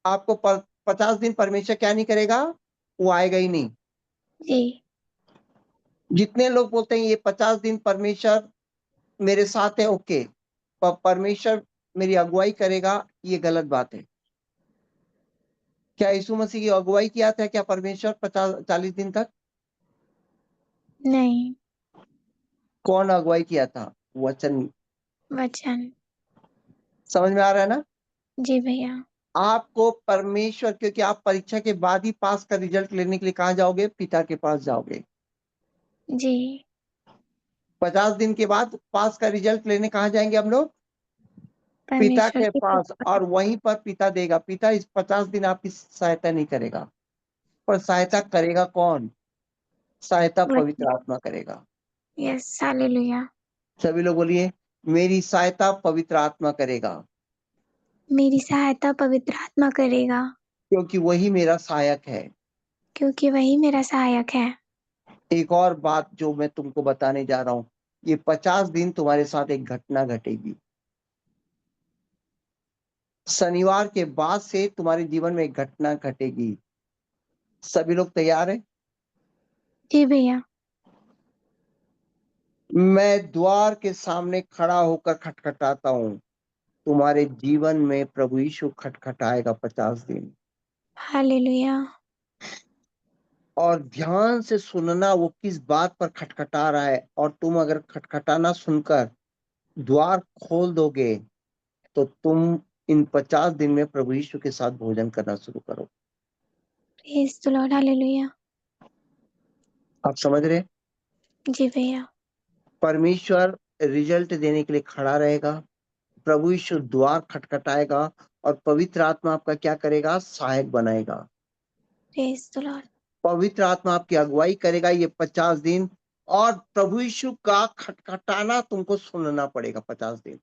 आपको 50 दिन परमेश्वर क्या नहीं करेगा? वो आएगा ही नहीं। जी। जितने लोग बोलते हैं ये 50 दिन परमेश्वर मेरे साथ है, ओके, पर परमेश्वर मेरी अगुवाई करेगा, ये गलत बात है। क्या यीशु मसीह की अगुवाई किया था क्या परमेश्वर 40 दिन तक? नहीं। कौन अगुवाई किया था? वचन। वचन। समझ में आ रहा है ना? जी भैया। आपको परमेश्वर, क्योंकि आप परीक्षा के बाद ही पास का रिजल्ट लेने के लिए कहाँ जाओगे? पिता के पास जाओगे। जी। 50 दिन के बाद पास का रिजल्ट लेने कहाँ जाएंगे हम लोग? पिता परमेश्वर के की पास। कृपा। और वहीं पर पिता देगा। पिता इस 50 दिन आपकी सहायता नहीं करेगा, पर सहायता करेगा कौन? सहायता वचन। पवित्र आत्मा करेगा। यस। हालेलुया। सभी लोग बोलिए, मेरी सहायता पवित्र आत्मा करेगा, मेरी सहायता पवित्र आत्मा करेगा, क्योंकि वही मेरा सहायक है। क्योंकि वही मेरा सहायक है। एक और बात जो मैं तुमको बताने जा रहा हूं, ये 50 दिन तुम्हारे साथ एक घटना घटेगी। शनिवार के बाद से तुम्हारे जीवन में एक घटना घटेगी। सभी लोग तैयार हैं? जी भैया। मैं द्वार के सामने खड़ा होकर खटखटाता हूं। तुम्हारे जीवन में प्रभु यीशु खटखटाएगा 50 दिन। हालेलुया। और ध्यान से सुनना वो किस बात पर खटखटा रहा है। और तुम अगर खटखटाना सुनकर द्वार खोल दोगे तो तुम इन 50 दिन में प्रभु यीशु के साथ भोजन करना शुरू करो। Praise the Lord. हालेलुया। आप समझ रहे? जी भैया। परमेश्वर रिजल्ट देने के लिए खड़ा रहेगा, प्रभु यीशु द्वार खटखटाएगा, और पवित्र आत्मा आपका क्या करेगा? सहायक बनाएगा। Praise the Lord. पवित्र आत्मा आपकी अगुवाई करेगा ये 50 दिन, और प्रभु यीशु का खटखटाना तुमको सुनना पड़ेगा 50 दिन।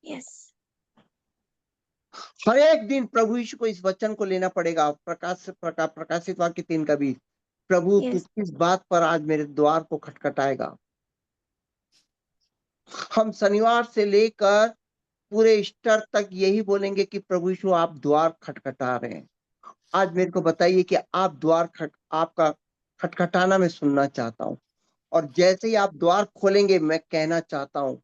यस। हर एक दिन प्रभु यीशु को इस वचन को लेना पड़ेगा। प्रकाशित वाक्य 3 का 20, प्रभु तू यस। किस बात पर आज मेरे द्वार को खटखटाएगा? हम शनिवार से लेकर पूरे ईस्टर तक यही बोलेंगे कि प्रभु यीशु आप द्वार खटखटा रहे हैं। आज मेरे को बताइए कि आप आपका खटखटाना मैं सुनना चाहता हूँ। और जैसे ही आप द्वार खोलेंगे, मैं कहना चाहता हूँ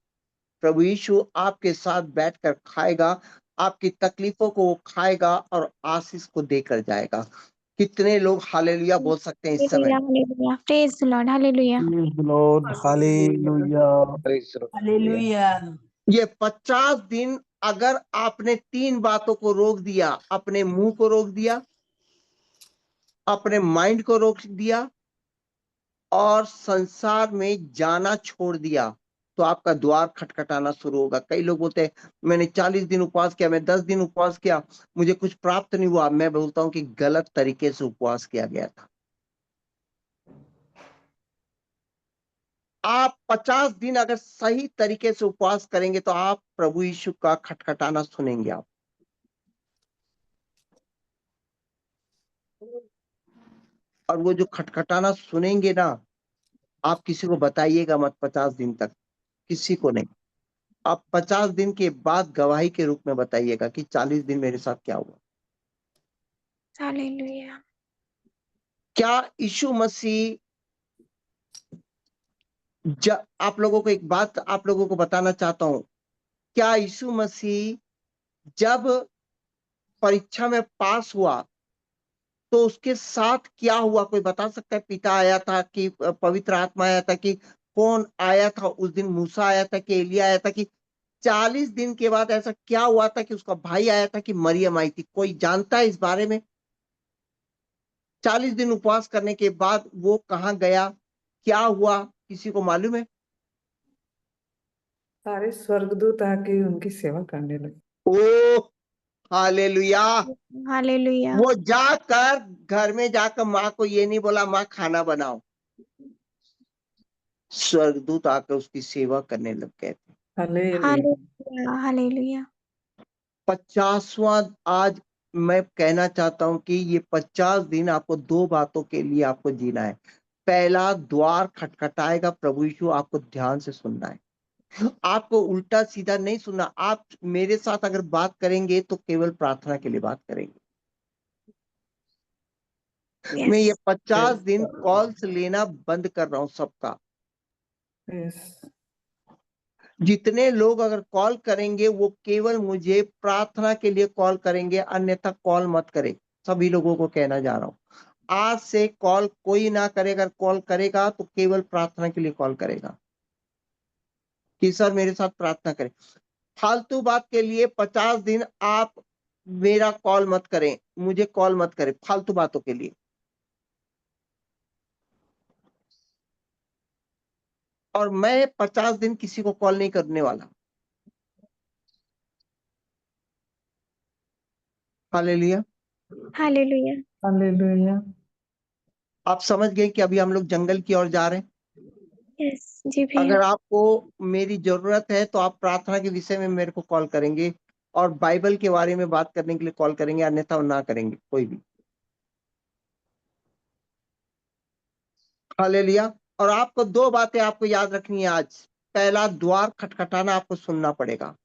प्रभु यीशु आपके साथ बैठकर खाएगा, आपकी तकलीफों को वो खाएगा और आशीष को देकर जाएगा। कितने लोग हालेलुया बोल सकते हैं इस समय? Hallelujah. Hallelujah. Praise the Lord. Hallelujah. Praise the Lord. Hallelujah. Hallelujah. ये 50 दिन अगर आपने 3 बातों को रोक दिया, अपने मुंह को रोक दिया, अपने माइंड को रोक दिया, और संसार में जाना छोड़ दिया, तो आपका द्वार खटखटाना शुरू होगा। कई लोग बोलते हैं मैंने 40 दिन उपवास किया, मैं 10 दिन उपवास किया, मुझे कुछ प्राप्त नहीं हुआ। मैं बोलता हूं कि गलत तरीके से उपवास किया गया था। आप 50 दिन अगर सही तरीके से उपवास करेंगे तो आप प्रभु यीशु का खटखटाना सुनेंगे। आप और वो जो खटखटाना सुनेंगे ना, आप किसी को बताइएगा मत 50 दिन तक, किसी को नहीं। आप 50 दिन के बाद गवाही के रूप में बताइएगा कि 40 दिन मेरे साथ क्या हुआ। हालेलुया। क्या यीशु मसीह, आप लोगों को एक बात आप लोगों को बताना चाहता हूं, क्या यीशु मसीह जब परीक्षा में पास हुआ तो उसके साथ क्या हुआ? कोई बता सकता है? पिता आया था कि पवित्र आत्मा आया था कि कौन आया था उस दिन? मूसा आया था कि एलिया आया था? कि 40 दिन के बाद ऐसा क्या हुआ था कि उसका भाई आया था कि मरियम आई थी? कोई जानता है इस बारे में? 40 दिन उपवास करने के बाद वो कहाँ गया, क्या हुआ, किसी को मालूम है? सारे स्वर्गदूत आके उनकी सेवा करने लगे। ओ हालेलुया। हालेलुया। वो जाकर घर में जाकर माँ को ये नहीं बोला माँ खाना बनाओ, स्वर्गदूत आकर उसकी सेवा करने लग गए थे। हालेलुया। हालेलुया। हालेलुया। 50वां आज मैं कहना चाहता हूं कि ये 50 दिन आपको दो बातों के लिए आपको जीना है। पहला, द्वार खटखटाएगा प्रभु यीशु, आपको ध्यान से सुनना है। आपको उल्टा सीधा नहीं सुनना। आप मेरे साथ अगर बात करेंगे तो केवल प्रार्थना के लिए बात करेंगे। मैं ये यस 50 दिन कॉल्स लेना बंद कर रहा हूं सबका। यस जितने लोग अगर कॉल करेंगे वो केवल मुझे प्रार्थना के लिए कॉल करेंगे, अन्यथा कॉल मत करें। सभी लोगों को कहना जा रहा हूं, आज से कॉल कोई ना करेगा। अगर कॉल करेगा तो केवल प्रार्थना के लिए कॉल करेगा कि सर मेरे साथ प्रार्थना करें। फालतू बात के लिए 50 दिन आप मेरा कॉल मत करें, मुझे कॉल मत करें फालतू बातों के लिए। और मैं 50 दिन किसी को कॉल नहीं करने वाला। हालेलुया। हालेलुया। हालेलुया। आप समझ गए कि अभी हम लोग जंगल की ओर जा रहे हैं। यस जी भैया। अगर आपको मेरी जरूरत है तो आप प्रार्थना के विषय में मेरे को कॉल करेंगे और बाइबल के बारे में बात करने के लिए कॉल करेंगे, अन्यथा ना करेंगे कोई भी। हालेलुया। और आपको दो बातें आपको याद रखनी है आज। पहला, द्वार खटखटाना आपको सुनना पड़ेगा।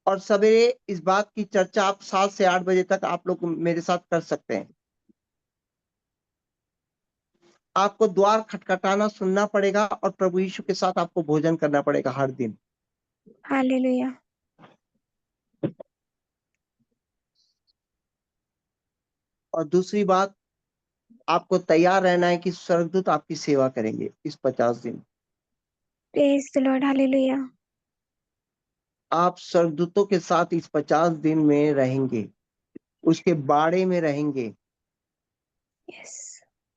और सवेरे इस बात की चर्चा आप 7 से 8 बजे तक आप लोग मेरे साथ कर सकते हैं। आपको द्वार खटखटाना सुनना पड़ेगा और प्रभु यीशु के साथ आपको भोजन करना पड़ेगा हर दिन। हालेलुया। और दूसरी बात, आपको तैयार रहना है कि स्वर्गदूत आपकी सेवा करेंगे इस 50 दिन। Praise the Lord. हालेलुया। आप स्वर्गदूतों के साथ इस 50 दिन में रहेंगे, उसके बाड़े में रहेंगे। यस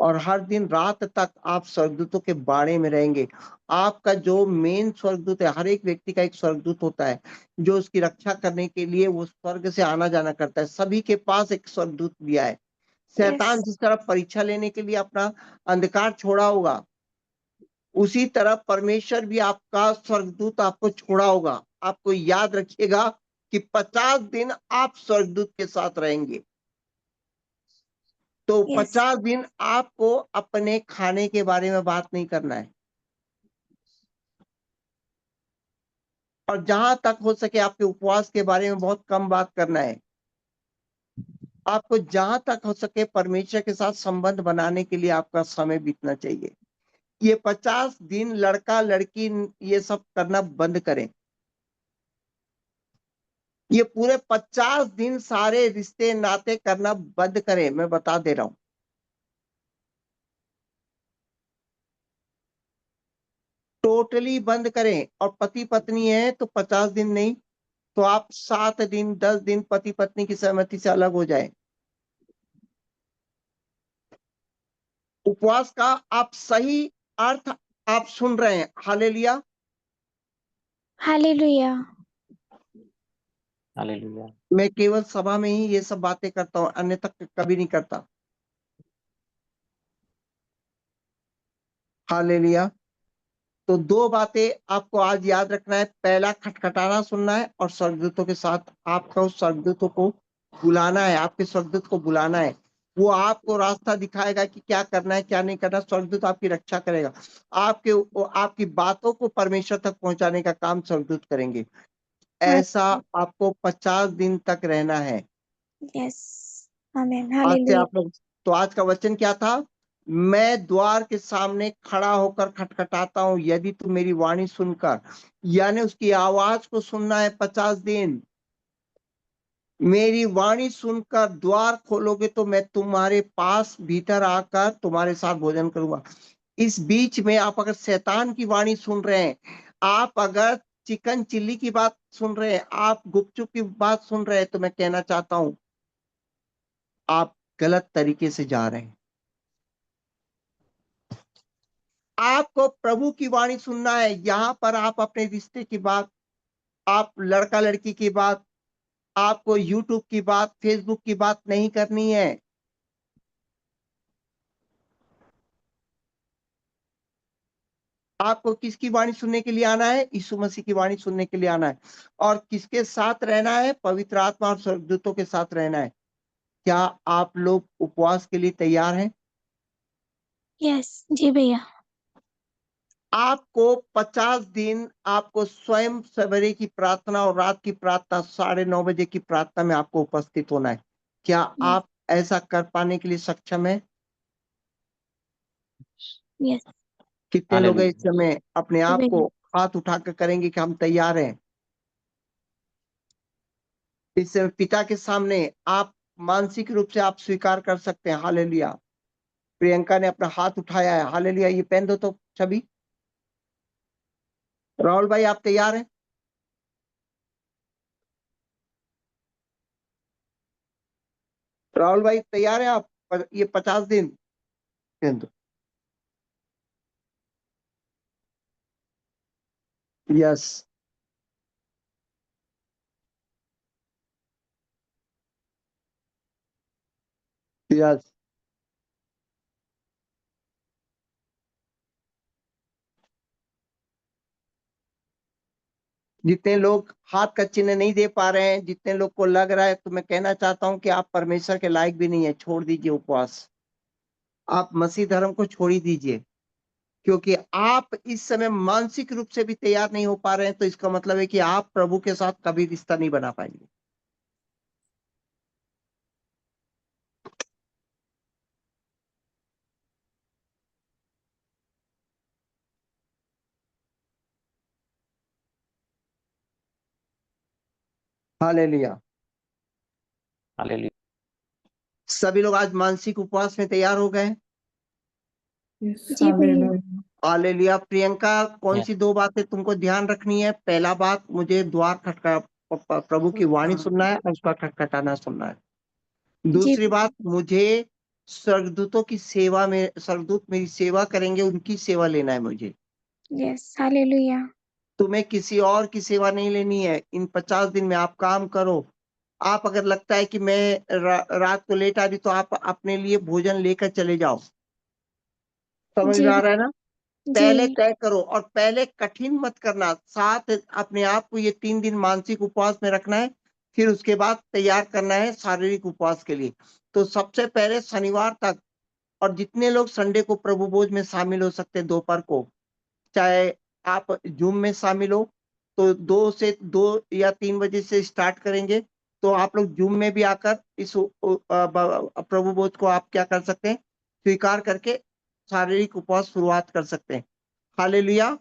और हर दिन रात तक आप स्वर्गदूतों के बाड़े में रहेंगे। आपका जो मेन स्वर्गदूत है, हर एक व्यक्ति का एक स्वर्गदूत होता है जो उसकी रक्षा करने के लिए वो स्वर्ग से आना जाना करता है। सभी के पास एक स्वर्गदूत दिया है। शैतान यस जिस तरह परीक्षा लेने के लिए अपना अंधकार छोड़ा होगा, उसी तरह परमेश्वर भी आपका स्वर्गदूत आपको छोड़ा होगा। आपको याद रखिएगा कि 50 दिन आप स्वर्गदूत के साथ रहेंगे। तो यस 50 दिन आपको अपने खाने के बारे में बात नहीं करना है। और जहां तक हो सके आपके उपवास के बारे में बहुत कम बात करना है। आपको जहां तक हो सके परमेश्वर के साथ संबंध बनाने के लिए आपका समय बीतना चाहिए। ये 50 दिन लड़का लड़की ये सब करना बंद करें। ये पूरे 50 दिन सारे रिश्ते नाते करना बंद करें, मैं बता दे रहा हूं। टोटली बंद करें। और पति पत्नी है तो 50 दिन नहीं, तो आप 7 दिन 10 दिन पति पत्नी की सहमति से अलग हो जाए। उपवास का आप सही अर्थ आप सुन रहे हैं। हालेलुया। हालेलुया। हालेलुया। मैं केवल सभा में ही ये सब बातें करता हूं, अन्यथा कभी नहीं करता। हालेलुया। तो दो बातें आपको आज याद रखना है। पहला, खटखटाना सुनना है और स्वर्गदूतों के साथ आपका उस स्वर्गदूतों को बुलाना है। आपके स्वर्गदूत को बुलाना है। वो आपको रास्ता दिखाएगा कि क्या करना है क्या नहीं करना। स्वर्गदूत आपकी रक्षा करेगा। आपकी बातों को परमेश्वर तक पहुंचाने का काम स्वर्गदूत करेंगे। ऐसा आपको 50 दिन तक रहना है। यस आमीन। आज से हालेलुया। आप लोग, तो आज का वचन क्या था? मैं द्वार के सामने खड़ा होकर खटखटाता हूं, यदि तू मेरी वाणी सुनकर, यानी उसकी आवाज को सुनना है 50 दिन। मेरी वाणी सुनकर द्वार खोलोगे तो मैं तुम्हारे पास भीतर आकर तुम्हारे साथ भोजन करूंगा। इस बीच में आप अगर शैतान की वाणी सुन रहे हैं, आप अगर चिकन चिल्ली की बात सुन रहे हैं, आप गुपचुप की बात सुन रहे हैं, तो मैं कहना चाहता हूं आप गलत तरीके से जा रहे हैं। आपको प्रभु की वाणी सुनना है। यहाँ पर आप अपने रिश्ते की बात, आप लड़का लड़की की बात, आपको यूट्यूब की बात, फेसबुक की बात नहीं करनी है। आपको किसकी वाणी सुनने के लिए आना है? यीशु मसीह की वाणी सुनने के लिए आना है। और किसके साथ रहना है? पवित्र आत्मा और स्वर्गदूतों के साथ रहना है। क्या आप लोग उपवास के लिए तैयार हैं? यस जी भैया। आपको 50 दिन आपको स्वयं सवेरे की प्रार्थना और रात की प्रार्थना 9:30 बजे की प्रार्थना में आपको उपस्थित होना है। क्या आप ऐसा कर पाने के लिए सक्षम है? यस कितने लोग इस हालेलुया। समय अपने आप भैया। को हाथ उठाकर करेंगे कि हम तैयार हैं? इस समय पिता के सामने आप मानसिक रूप से आप स्वीकार कर सकते हैं। हालेलुया। प्रियंका ने अपना हाथ उठाया है। हालेलुया। ये पहन दो तो छवि। राहुल भाई आप तैयार हैं? राहुल भाई तैयार हैं आप? ये 50 दिन पहन दो। Yes yes. जितने लोग हाथ का चिन्ह नहीं दे पा रहे हैं, जितने लोग को लग रहा है, तो मैं कहना चाहता हूं कि आप परमेश्वर के लायक भी नहीं है। छोड़ दीजिए उपवास। आप मसीह धर्म को छोड़ ही दीजिए, क्योंकि आप इस समय मानसिक रूप से भी तैयार नहीं हो पा रहे हैं। तो इसका मतलब है कि आप प्रभु के साथ कभी रिश्ता नहीं बना पाएंगे। हालेलुया। हालेलुया। सभी लोग आज मानसिक उपवास में तैयार हो गए? यस जी भैया। हालेलुया। हालेलुया। प्रियंका, कौन Yes. सी 2 बातें तुमको ध्यान रखनी है? पहला बात, मुझे द्वार खटका प्रभु की वाणी सुनना है और उसका खटखटाना सुनना है। जी दूसरी बात, मुझे स्वर्गदूतों की सेवा में, स्वर्गदूत मेरी सेवा करेंगे, उनकी सेवा लेना है मुझे। Yes hallelujah. तुम्हें किसी और की सेवा नहीं लेनी है। इन 50 दिन में आप काम करो। आप अगर लगता है कि मैं रात को लेट आ रही, तो आप अपने लिए भोजन लेकर चले जाओ। समझ जी में आ रहा है ना? पहले जी तय करो और पहले कठिन मत करना। साथ अपने आप को ये 3 दिन मानसिक उपवास में रखना है, फिर उसके बाद तैयार करना है शारीरिक उपवास के लिए। तो सबसे पहले शनिवार तक, और जितने लोग संडे को प्रभु भोज में शामिल हो सकते हैं दोपहर को, चाहे आप जूम में शामिल हो, तो 2 या 3 बजे से स्टार्ट करेंगे। तो आप लोग जूम में भी आकर इस प्रभु भोज को आप क्या कर सकते हैं? स्वीकार करके शारीरिक उपवास शुरुआत कर सकते हैं। हालेलुया।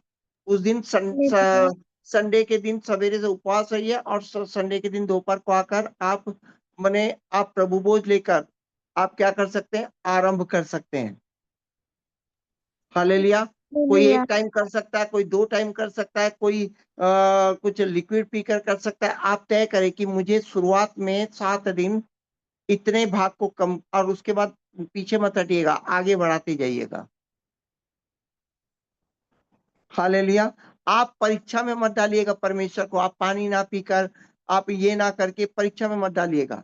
उस दिन हालेलुया। संडे के दिन सवेरे से उपवास रहिए और संडे के दिन दोपहर को आकर आप मने आप प्रभु भोज लेकर आप क्या कर सकते हैं? आरंभ कर सकते हैं। हालेलुया। कोई हालेलुया। 1 टाइम कर सकता है, कोई 2 टाइम कर सकता है, कोई कुछ लिक्विड पीकर कर सकता है। आप तय करें कि मुझे शुरुआत में 7 दिन इतने भाग को कम, और उसके बाद पीछे मत हटिएगा, आगे बढ़ाते जाइएगा। हालेलुया। आप परीक्षा में मत डालिएगा परमेश्वर को। आप पानी ना पीकर, आप ये ना करके परीक्षा में मत डालिएगा।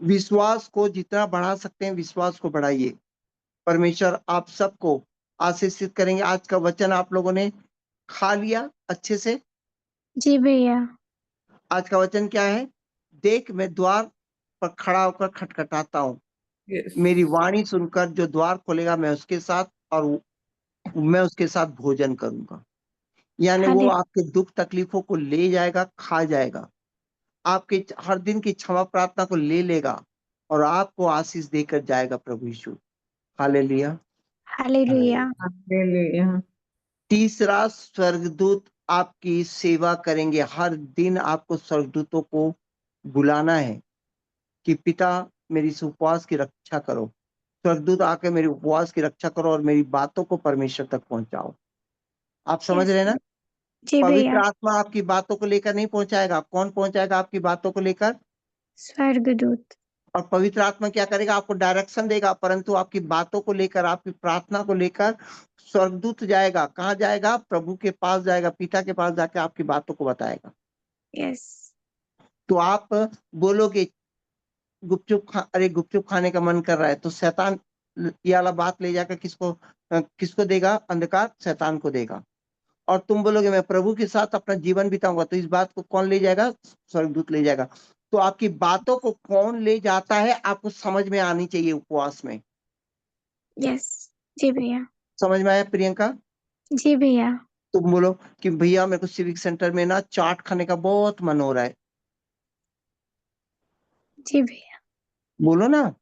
विश्वास को जितना बढ़ा सकते हैं, विश्वास को बढ़ाइए। परमेश्वर आप सबको आशीषित करेंगे। आज का वचन आप लोगों ने खा लिया अच्छे से? जी भैया। आज का वचन क्या है? देख, मैं द्वार पर खड़ा होकर खटखटाता हूँ। यस मेरी वाणी सुनकर जो द्वार खोलेगा, मैं उसके साथ और मैं उसके साथ भोजन करूंगा। यानी वो हाले आपके दुख तकलीफों को ले जाएगा, खा जाएगा, आपके हर दिन की क्षमा प्रार्थना को ले लेगा और आपको आशीष देकर जाएगा प्रभु यीशु। हालेलुया। हालेलुया। हालेलुया। तीसरा, स्वर्गदूत आपकी सेवा करेंगे। हर दिन आपको स्वर्गदूतों को बुलाना है कि पिता, मेरी इस उपवास की रक्षा करो। स्वर्गदूत आके मेरे उपवास की रक्षा करो और मेरी बातों को परमेश्वर तक पहुंचाओ। आप समझ यस रहे हैं ना? जी पवित्र भैया। आत्मा आपकी बातों को लेकर नहीं पहुंचाएगा। कौन पहुंचाएगा आपकी बातों को लेकर? स्वर्गदूत। और पवित्र आत्मा क्या करेगा? आपको डायरेक्शन देगा, परंतु आपकी बातों को लेकर, आपकी प्रार्थना को लेकर स्वर्गदूत जाएगा। कहाँ जाएगा? प्रभु के पास जाएगा, पिता के पास जाके आपकी बातों को बताएगा। यस तो आप बोलोगे अरे गुपचुप खाने का मन कर रहा है, तो शैतान ये वाला बात ले जाकर किसको देगा? अंधकार शैतान को देगा। और तुम बोलोगे मैं प्रभु के साथ अपना जीवन बिताऊंगा, तो इस बात को कौन ले जाएगा? स्वर्गदूत ले जाएगा। तो आपकी बातों को कौन ले जाता है, आपको समझ में आनी चाहिए उपवास में। यस जी भैया, समझ में आया प्रियंका? जी भैया, तुम बोलो कि भैया मेरे को सिविक सेंटर में ना चाट खाने का बहुत मन हो रहा है, जी भैया। बोलो ना।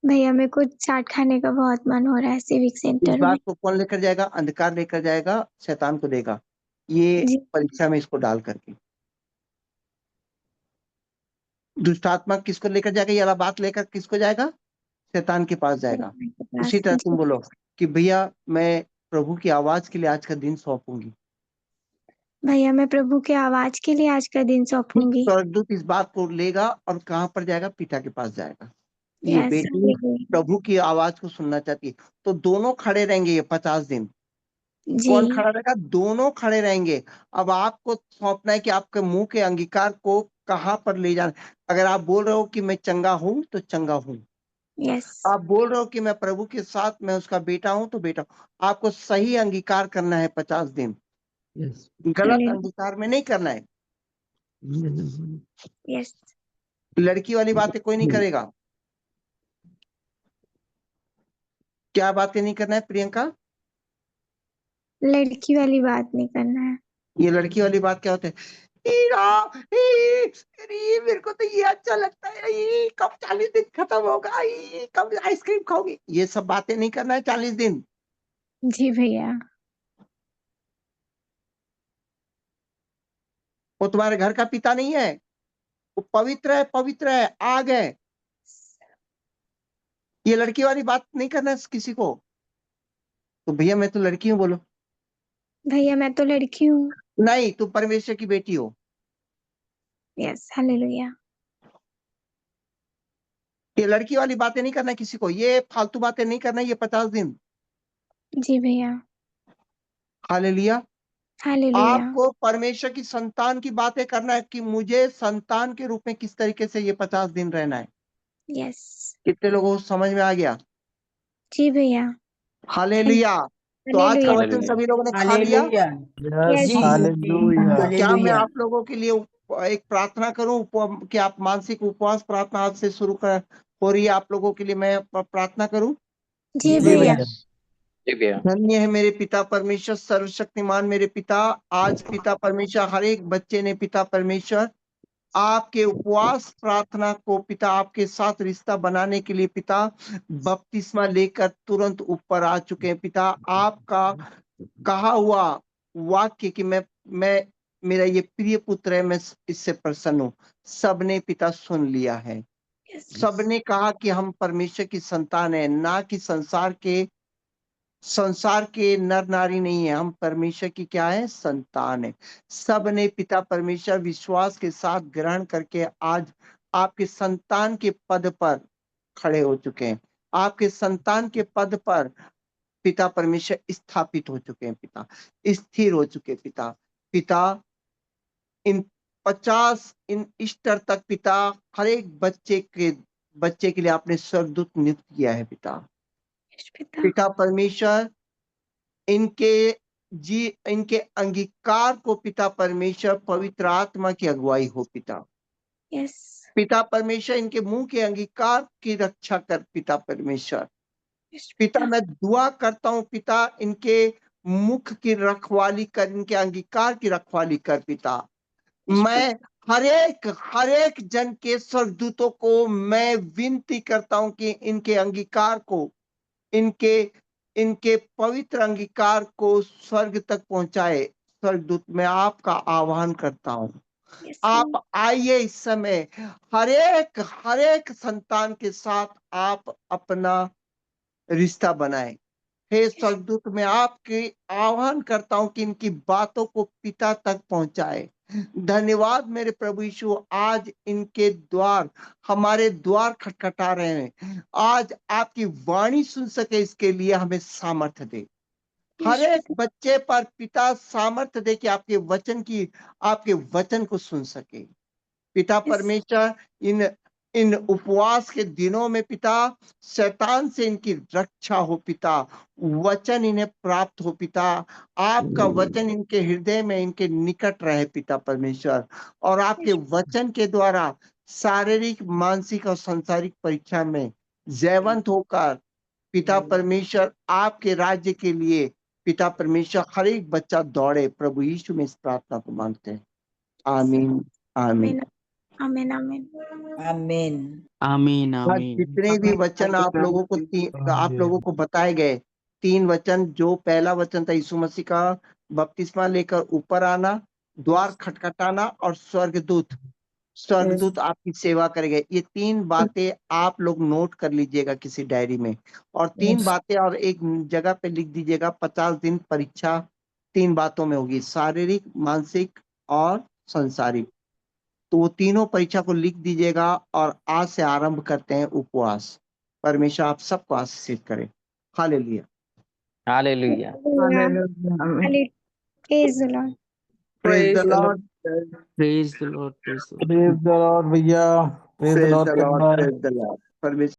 भैया मेरे को चाट खाने का बहुत मन हो रहा है सिविक इस सेंटर में। बात को कौन लेकर जाएगा? अंधकार लेकर जाएगा, शैतान को देगा ये जी परीक्षा में इसको डाल करके। दुष्ट आत्मा किसको लेकर जाएगा? ये वाला बात लेकर किसको जाएगा? शैतान के पास जाएगा। भगवान के उसी पास, तरह जी तुम बोलो कि भैया मैं प्रभु की आवाज के लिए आज का दिन सौंपूंगी। भैया मैं प्रभु के आवाज के लिए आज का दिन सौंपूंगी। स्वर्गदूत इस बात को लेगा और कहाँ पर जाएगा? पिता के पास जाएगा। ये यस बेटी प्रभु की आवाज को सुनना चाहती है, तो दोनों खड़े रहेंगे ये 50 दिन। कौन जी खड़ा रहेगा? दोनों खड़े रहेंगे। अब आपको सौंपना है कि आपके मुंह के अंगीकार को कहां पर ले जाना। अगर आप बोल रहे हो कि मैं चंगा हूं, तो चंगा हूं। यस आप बोल रहे हो कि मैं प्रभु के साथ मैं उसका बेटा हूं, तो बेटा हूं। आपको सही अंगीकार करना है 50 दिन, Yes. गलत अंगीकार में नहीं करना है। यस लड़की वाली बातें कोई नहीं करेगा। क्या बातें नहीं करना है प्रियंका? लड़की वाली बात नहीं करना है। ये लड़की वाली बात क्या होते है? हीरा, अरे मेरे को तो ये अच्छा लगता है, कब 40 दिन खत्म होगा, कब आइसक्रीम खाओगी। ये सब बातें नहीं करना है 40 दिन। जी भैया, वो तुम्हारे घर का पिता नहीं है, वो पवित्र है, आग है। ये लड़की वाली बात नहीं करना है किसी को। तो भैया मैं तो लड़की हूँ, बोलो। भैया मैं तो लड़की हूँ। नहीं, तुम परमेश्वर की बेटी हो। Yes hallelujah. ये लड़की वाली बातें नहीं करना है किसी को, ये फालतू बातें नहीं करना है ये 50 दिन। जी भैया, हालेलुया। हालेलुया। आपको परमेश्वर की संतान की बातें करना है कि मुझे संतान के रूप में किस तरीके से ये 50 दिन रहना है। यस कितने लोगों को समझ में आ गया? जी भैया, हालेलुया। तो आज का हालेलुया। वचन हालेलुया। सभी लोगों ने खा लिया। Yes, yes hallelujah. तो क्या मैं आप लोगों के लिए एक प्रार्थना करूं कि आप मानसिक उपवास प्रार्थना आज से शुरू कर हो रही है, आप लोगों के लिए मैं प्रार्थना करूं। जी जी भैया, भैया। जी भैया। धन्य है मेरे पिता परमेश्वर, सर्वशक्तिमान मेरे पिता। आज पिता परमेश्वर हर एक बच्चे ने पिता परमेश्वर आपके उपवास प्रार्थना को पिता आपके साथ रिश्ता बनाने के लिए पिता बपतिस्मा लेकर तुरंत ऊपर आ चुके हैं। पिता आपका कहा हुआ वाक्य कि मैं मेरा ये प्रिय पुत्र है, मैं इससे प्रसन्न हूं, सबने पिता सुन लिया है। यस सबने कहा कि हम परमेश्वर की संतान है, ना कि संसार के नर नारी नहीं है, हम परमेश्वर की क्या है? संतान है। सब ने पिता परमेश्वर विश्वास के साथ ग्रहण करके आज आपके संतान के पद पर खड़े हो चुके हैं। आपके संतान के पद पर पिता परमेश्वर स्थापित हो चुके हैं, पिता स्थिर हो चुके हैं। पिता इन 50 इन ईस्टर तक पिता हर एक बच्चे के लिए आपने स्वर्गदूत नियुक्त किया है। यस पिता, पिता परमेश्वर इनके अंगीकार को पिता परमेश्वर पवित्र आत्मा की अगुवाई हो। यस पिता परमेश्वर इनके मुंह के अंगीकार की रक्षा कर। पिता परमेश्वर यस पिता पिता, मैं दुआ करता हूं पिता इनके मुख की रखवाली कर, इनके अंगीकार की रखवाली कर। पिता मैं हर एक जन के स्वर्गदूतों को मैं विनती करता हूं कि इनके अंगीकार को, इनके इनके पवित्र अंगीकार को स्वर्ग तक पहुंचाए। स्वर्गदूत मैं आपका आह्वान करता हूं, यस आप आइए इस समय हर एक संतान के साथ आप अपना रिश्ता बनाए। हे स्वर्गदूत मैं आपके आह्वान करता हूं कि इनकी बातों को पिता तक पहुंचाए। धन्यवाद मेरे प्रभु यीशु, आज इनके द्वार, हमारे द्वार खटखटा रहे हैं। आज आपकी वाणी सुन सके इसके लिए हमें सामर्थ्य दे। हर एक बच्चे पर पिता सामर्थ्य दे कि आपके वचन को सुन सके। पिता परमेश्वर, इन उपवास के दिनों में पिता, शैतान से इनकी रक्षा हो पिता, वचन इन्हें प्राप्त हो पिता, आपका वचन इनके हृदय में, इनके निकट रहे पिता परमेश्वर, और आपके वचन के द्वारा शारीरिक, मानसिक और सांसारिक परीक्षा में जयवंत होकर पिता परमेश्वर आपके राज्य के लिए पिता परमेश्वर हर एक बच्चा दौड़े। प्रभु यीशु में इस प्रार्थना को मांगते हैं, आमीन आमीन आमीन आमीन आमीन आमीन आज आमीन। जितने भी वचन आप लोगों को बताए गए, 3 वचन, जो पहला वचन था यीशु मसीह का बपतिस्मा लेकर ऊपर आना, द्वार खटखटाना और स्वर्गदूत आपकी सेवा करेंगे। ये 3 बातें आप लोग नोट कर लीजिएगा किसी डायरी में, और 3 बातें और एक जगह पे लिख दीजिएगा। 50 दिन परीक्षा 3 बातों में होगी, शारीरिक, मानसिक और सांसारिक। तो वो तीनों परीक्षा को लिख दीजिएगा, और आज से आरंभ करते हैं उपवास। परमेश्वर आप सबको आशीषित करे। Hallelujah. Hallelujah. Praise the lord. Praise the lord. Praise the lord. Praise the lord. Praise the lord भैया, praise the praise lord the lord. कहना है। Praise the lord. परमेश्वर